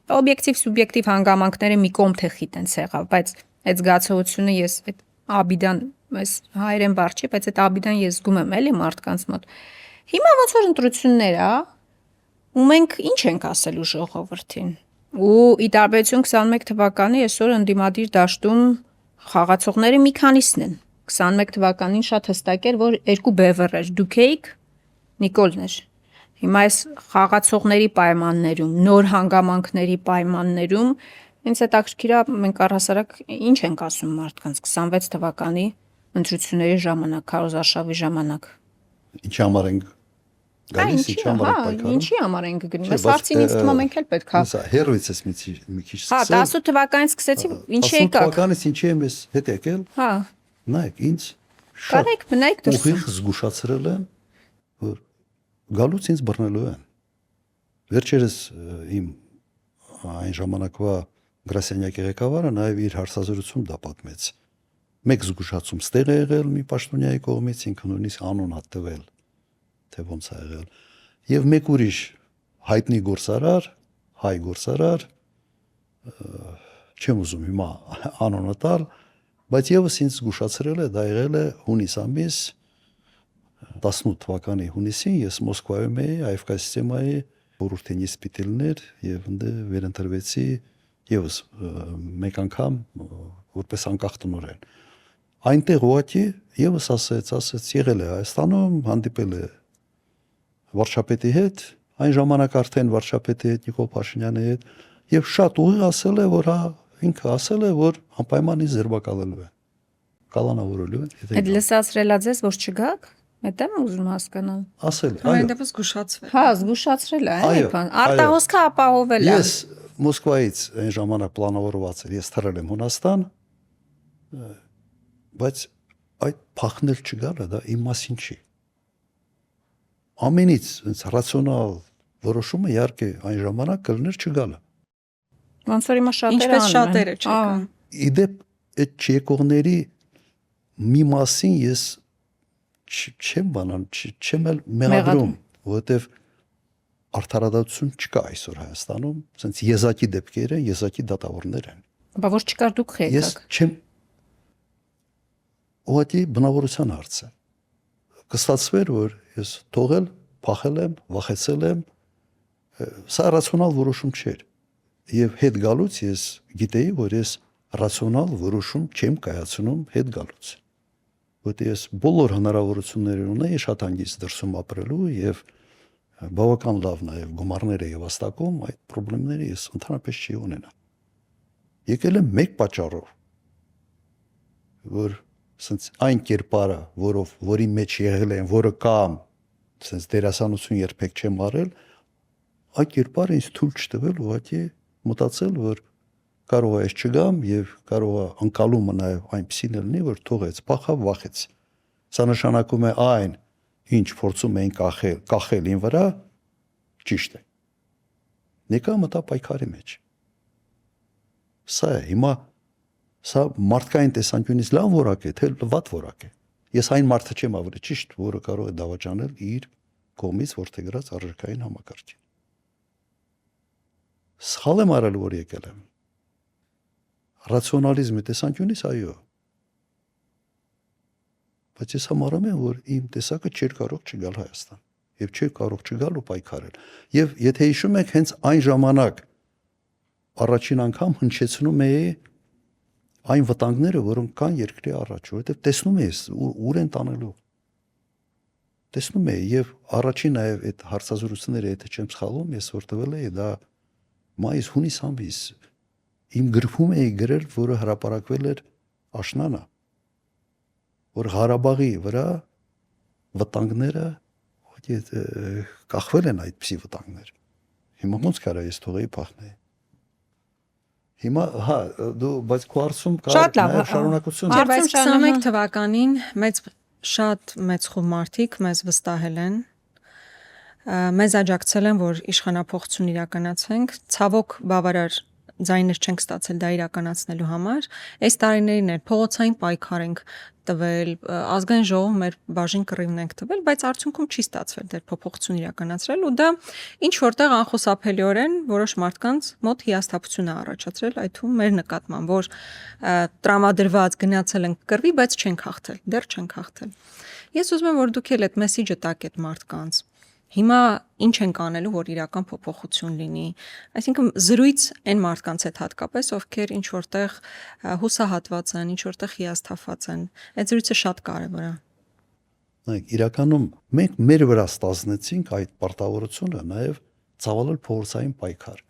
B: Օբյեկտիվ, սուբյեկտիվ հանգամանքները մի կողմ թե խիտենց եղավ, բայց այդ զգացողությունը ես այդ աբիդան, այս հայերեն բառ չի, բայց այդ աբիդան ես զգում եմ, էլի մարդկանց մոտ։ Հիմա ոնց որ ընտրություններ է, ու մենք ինչ ենք ասելու ժողովրդին։ Ու ի տարբերություն 21 թվականի այսօր ընդդիմադիր դաշտում խաղացողները մի քանիսն են։ 21 թվականին շատ հստակ էր, որ երկու բևեռ էր, դուք էիք, Նիկոլն էր։ Հիմա այս խաղացողների պայմաններում, նոր հանգամանքների պայմաններում ինձ հետաքրքիր է մենք առհասարակ ինչ ենք ասում մարդկանց 26 թվականի ընտրությունների ժամանակ, քարոզարշավի ժամանակ։
A: Ինչի համար ենք գալիս, ինչի համար ենք պայքարում։
B: Ինչի համար ենք գնում։ Այս հարցին ինձ թվում է մենք էլ պետք է։
A: Հերոյից ես մի քիչ
B: սկսել։ Հա, 18 թվականից սկսեցի, ինչի եկաք։
A: 18 թվականից ինչի եմ ես հետ եկել։
B: Հա։
A: Նայեք, ինձ
B: Կարեք մնայք դուրս։
A: Ուղիղ զգուշացրել եմ, որ գալուց ինձ բռնելու են։ Վերջերս իմ այն ժամանակվա գրասենյակի ղեկավարը նաև իր հարցազրույցում դա պատմեց։ Մեկ զգուշացում ստեղ է եղել մի պաշտոնյայի կողմից, ինքը նույնիսկ անուն է տվել, թե ոնց է եղել։ Եվ մեկ ուրիշ հայտնի գործարար, հայ գործարար, չեմ ուզում հիմա անունը տալ, բայց եւս ինձ զգուշացրել է, դա եղել է հունիս ամիս 18 թվականի հունիսին ես Մոսկվայում էի, AFK սիստեմայի բուրուտենի սպիտելներ եւ ընդ վերընտրվեցի եւս մեկ անգամ որպես անկախ տնօրեն։ Այնտեղ ուղղակի եւս ասեց եղել է Հայաստանում, հանդիպել է վարչապետի հետ, այն ժամանակ արդեն վարչապետի հետ Նիկոլ Փաշինյանի հետ եւ շատ ուղիղ ասել է, որ հա ինքը ասել է, որ անպայման ինձ ձերբակալելու են։ Կալանավորելու են, եթե։
B: Այդ լսացրելա ձեզ, որ չգաք։ Այդ եմ ուզում հասկանալ։
A: Ասել,
C: այո։ Զգուշացվել։
B: Հա, զգուշացրել է, էլի բան։ Արտահոսքը ապահովել է։
A: Ես Մոսկվայից այն ժամանակ պլանավորված էր, ես թռել եմ Հունաստան, բայց այդ փախնել չգալը դա իմ մասին չի։ Ամենից ռացիոնալ որոշումը իհարկե այն ժամանակ կլներ չգալը։
B: Ոնց որ հիմա շատերը անում են։
C: Ինչպես շատերը չկան։
A: Իդեպ այդ չեկողների մի մասին ես չեմ բանան, չեմ էլ մեղադրում, որովհետև արդարադատություն չկա այսօր Հայաստանում, ասենց եզակի դեպքեր են, եզակի դատավորներ են։
B: Բա որ չկար դուք եկաք։
A: Ես չեմ ուղղակի բնավորության հարց է։ Կստացվեր, որ ես թողել, փախել եմ, վախեցել եմ, սա ռացիոնալ որոշում չէր։ Եվ հետ գալուց ես գիտեի, որ ես ռացիոնալ որոշում չեմ կայացնում հետ գալուց։ Որտեղ ես բոլոր հնարավորություններ ունեի շատ հանգիստ դրսում ապրելու եւ բավական լավ նաեւ գումարները եւ հաստակում այդ խնդիրները ես ընդհանրապես չի ունենա։ Եկել եմ մեկ պատճառով, որ ասենց այն կերպարը, որի մեջ եղել եմ, որը կամ ասենց դերասանություն երբեք չեմ արել, այդ կերպարը ինձ թույլ չտվել ուղղակի մտածել, որ կարող է ես չգամ եւ կարող է անկալումը նաեւ այնպեսին լինի, որ թողեց, փախավ, վախեց։ Սա նշանակում է այն, ինչ փորձում էին կախել ին վրա, ճիշտ է։ Նիկա մտա պայքարի մեջ։ Սա է, հիմա սա մարդկային տեսանկյունից լավ որակ է, թե վատ որակ է։ Ես այն մարդը չեմ ավելի ճիշտ, որը կարող է դավաճանել իր կողմից որդեգրած արժեքային համակարգին։ Սխալ եմ արել, որ եկել եմ։ Ռացիոնալիզմի տեսանկյունից այո։ Բայց ես համարում եմ, որ իմ տեսակը չէր կարող չգալ Հայաստան եւ չէր կարող չգալ ու պայքարել։ Եվ եթե հիշում եք, հենց այն ժամանակ առաջին անգամ հնչեցնում է այն վտանգները, որոնք կան երկրի առաջ, որովհետեւ տեսնում ես ուր են տանելու։ Տեսնում եմ եւ առաջին նաեւ այդ հարցազրույցները, եթե չեմ սխալվում, ես որ տվել էի դա մայիս-հունիս ամիս իմ գրքում էի գրել, որը հրապարակվել էր աշնանը, որ Ղարաբաղի վրա վտանգները կախվել են այդպիսի վտանգներ։ Հիմա ոնց կարա ես թողեի փախնեի։ Հիմա դու բայց քո արցում կա շարունակություն։
C: 21 թվականին շատ մեծ խումբ մարդիկ մեզ վստահել են, մեզ աջակցել են, որ իշխանափոխություն իրականացենք, ցավոք բավարար ձայներ չենք ստացել դա իրականացնելու համար։ Այս տարիներին էլ փողոցային պայքար ենք տվել, ազգային ժողովում մեր բաժին կռիվն ենք տվել, բայց արդյունքում չի ստացվել դեռ փոփոխություն իրականացրել ու դա ինչ որտեղ անխուսափելիորեն որոշ մարդկանց մոտ հիասթափություն է առաջացրել, այդ թվում մեր նկատմամբ, որ տրամադրված գնացել ենք կռվի, բայց չենք հաղթել, դեռ չենք հաղթել։ Ես ուզում եմ, որ դուք էլ այդ մեսիջը տաք այդ մարդկանց։ Հիմա ինչ ենք անելու, որ իրական փոփոխություն լինի։ Այսինքն զրույց այն մարդկանց հետ հատկապես, ովքեր ինչ որտեղ հուսահատված են, ինչ որտեղ հիասթափված են։ Այդ զրույցը շատ կարևոր է։
A: Նայեք, իրականում մենք մեր վրա ստանձնեցինք այդ պարտավորությունը նաև ցավալել փողոցային պայքար։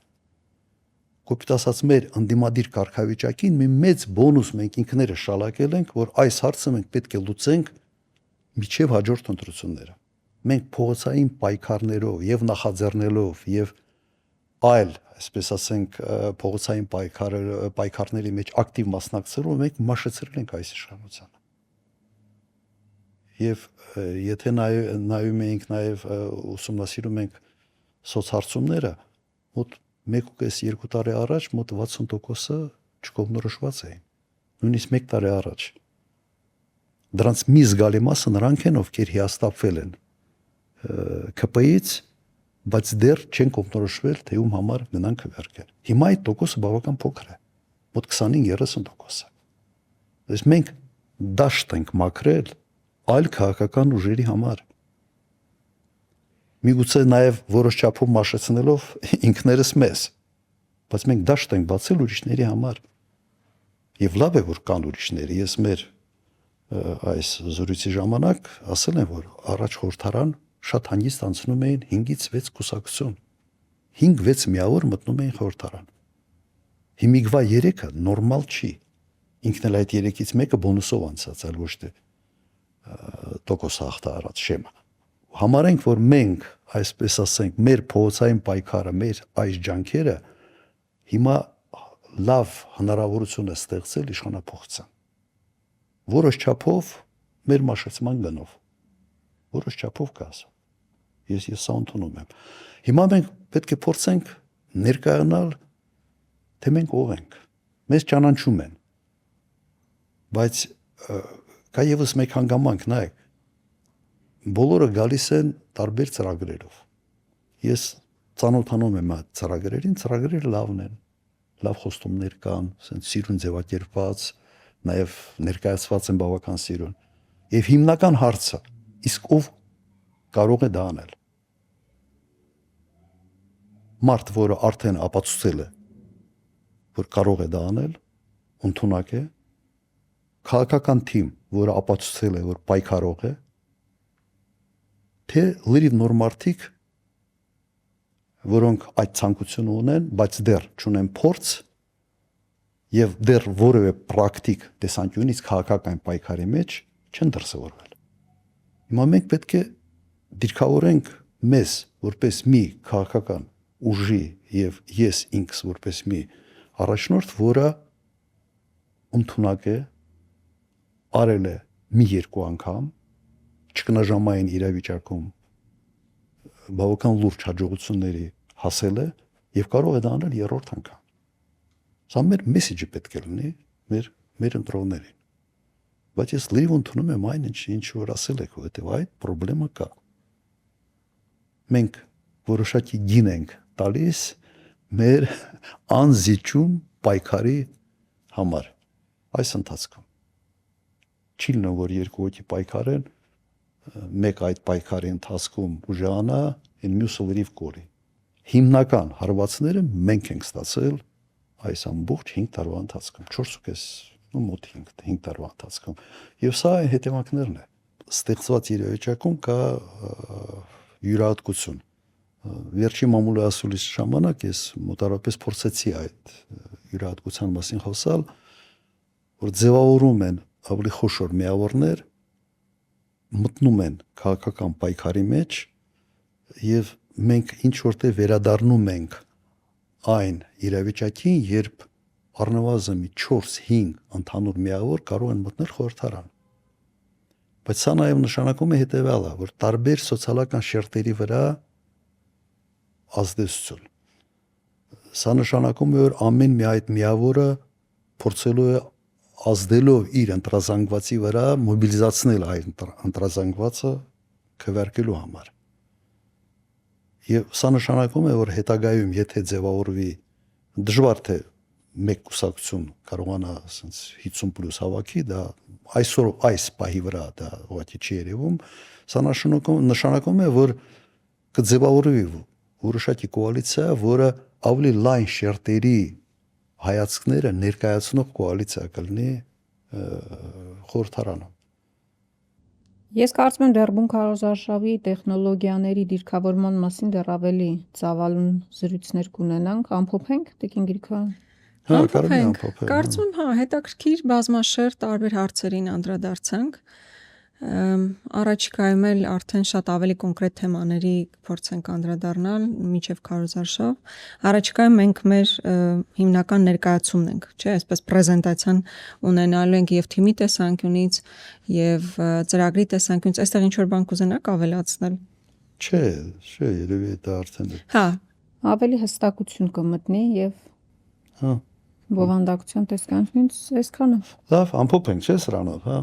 A: Կոպիտ ասած մեր անդիմադիր կարգավիճակին մի մեծ բոնուս մենք ինքներս շալակել ենք, որ այս հարցը մենք պետք է լուծենք միջև հաջորդ ընտրությունները։ Մենք փողոցային պայքարներով եւ նախաձեռնելով եւ այլ, այսպես ասենք, փողոցային պայքարների մեջ ակտիվ մասնակցելով մենք մաշեցրել ենք այս իշխանությանը։ Եվ եթե նայում ենք նաեւ ուսումնասիրում ենք սոցհարցումները, մոտ 1.5-2 տարի առաջ մոտ 60%-ը չկողմնորոշված էին։ Նույնիսկ 1 տարի առաջ։ Դրանց մի զգալի մասը նրանք են, ովքեր հիասթափվել են ԿՊ-ից, բայց դեռ չեն կողմնորոշվել, թե ում համար գնան քվեարկել։ Հիմա այդ տոկոսը բավական փոքր է, մոտ 25-30%։ Այս մենք դաշտ ենք մաքրել այլ քաղաքական ուժերի համար։ Միգուցե նաև որոշ չափով մաշեցնելով ինքներս մեզ, բայց մենք դաշտ ենք բացել ուրիշների համար։ Եվ լավ է, որ կան ուրիշները։ Ես մեր այս զրույցի ժամանակ ասել եմ, որ առաջ խորհրդարան շատ հանգիստ անցնում էին 5-ից 6 կուսակցություն։ 5-6 միավոր մտնում էին խորհրդարան։ Հիմիկվա 3-ը նորմալ չի։ Ինքն էլ այդ 3-ից մեկը բոնուսով անցած, այլ ոչ թե տոկոս հաղթահարած շեմը։ Համարենք, որ մենք, այսպես ասենք, մեր փողոցային պայքարը, մեր այս ջանքերը հիմա լավ հնարավորություն է ստեղծել իշխանափոխության։ Որոշ չափով մեր մաշեցման գնով։ Որոշ չափով կասեմ։ Ես սա ընդունում եմ։ Հիմա մենք պետք է փորձենք ներկայանալ, թե մենք ով ենք։ Մեզ ճանաչում են։ Բայց կա եւս մեկ հանգամանք, նայեք, բոլորը գալիս են տարբեր ծրագրերով։ Ես ծանոթանում եմ այդ ծրագրերին, ծրագրերը լավն են, լավ խոստումներ կան, ասենք սիրուն ձևակերպված, նաև ներկայացված են բավական սիրուն։ Եվ հիմնական հարցը, իսկ ով կարող է դա անել։ Մարդ, որը արդեն ապացուցել է, որ կարող է դա անել, ընդունակ է, քաղաքական թիմ, որը ապացուցել է, որ պայքարող է, թե լրիվ նոր մարդիկ, որոնք այդ ցանկությունը ունեն, բայց դեռ չունեն փորձ եւ դեռ որևէ պրակտիկ տեսանկյունից քաղաքական պայքարի մեջ չեն դրսևորվել։ Հիմա մենք պետք է դիրքավորենք մեզ որպես մի քաղաքական ուժի եւ ես ինքս որպես մի առաջնորդ, որը ընդունակ է, արել է մի երկու անգամ ճգնաժամային իրավիճակում բավական լուրջ հաջողությունների հասել է եւ կարող է դա անել երրորդ անգամ։ Սա մեր մեսեջը պետք է լինի մեր ընտրողներին։ Բայց ես լիվ ընդունում եմ այն ինչ որ ասել եք, որովհետեւ այդ խնդրեմը կա։ Մենք որոշակի գին ենք տալիս մեր անզիջում պայքարի համար այս ընթացքում։ Չի լինում, որ երկու հոգի պայքարեն, մեկ այդ պայքարի ընթացքում ուժանա, այն մյուսը լրիվ կորի։ Հիմնական հարվածները մենք ենք ստացել այս ամբողջ 5 տարվա ընթացքում, 4.5, ու մոտ 5 տարվա ընթացքում։ Եվ սա այն հետևանքներն է։ Ստեղծված իրավիճակում կա յուրահատկություն։ Վերջի մամուլի ասուլիս ժամանակ ես մոտավորապես փորձեցի այդ յուրահատկության մասին խոսալ, որ ձևավորում են ավելի խոշոր միավորներ, մտնում են քաղաքական պայքարի մեջ եւ մենք ինչ որտեղ վերադառնում ենք այն իրավիճակին, երբ առնվազն 4-5 ընդհանուր միավոր կարող են մտնել խորհրդարան։ Բայց սա նաև նշանակում է հետևյալը, որ տարբեր սոցիալական շերտերի վրա ազդեցություն։ Սա նշանակում է, որ ամեն մի այդ միավորը փորձելու է ազդելով իր ընտրազանգվածի վրա մոբիլիզացնել այդ ընտրազանգվածը քվեարկելու համար։ Եվ սա նշանակում է, որ հետագայում եթե ձևավորվի դժվար թե մեկ կուսակցություն կարողանա ասենց 50+ հավաքի, դա այսօր այս պահի վրա դա ուղղակի չի երևում, սա նշանակում է, որ կձևավորվի որոշակի կոալիցիա, որը ավելի լայն շերտերի հայացքները ներկայացնող կոալիցիա կլինի խորհրդարանում։
B: Ես կարծում եմ դեռ բունկարոզարշավի տեխնոլոգիաների դիրքավորման մասին դեռ ավելի ծավալուն զրույցներ կունենանք, ամփոփենք Տիկին Գրիգորյան։
C: Կարծում եմ, հետաքրքիր բազմաշերտ տարբեր հարցերին անդրադարձանք։ Առաջիկայում էլ արդեն շատ ավելի կոնկրետ թեմաների փորձենք անդրադառնալ մինչև քարոզարշավ։ Առաջիկայում մենք մեր հիմնական ներկայացումն ենք, չէ՞, այսպես պրեզենտացիան ունենալու ենք եւ թիմի տեսանկյունից եւ ծրագրի տեսանկյունից, այստեղ ինչ որ բան կուզենաք ավելացնել։
A: Չէ, երևի դա արդեն։
C: Հա,
B: Ավելի հստակություն կմտնի եւ
A: հա
B: բովանդակության տեսանկյունից այսքանը։
A: Լավ, ամփոփենք, չէ՞ սրանով, հա։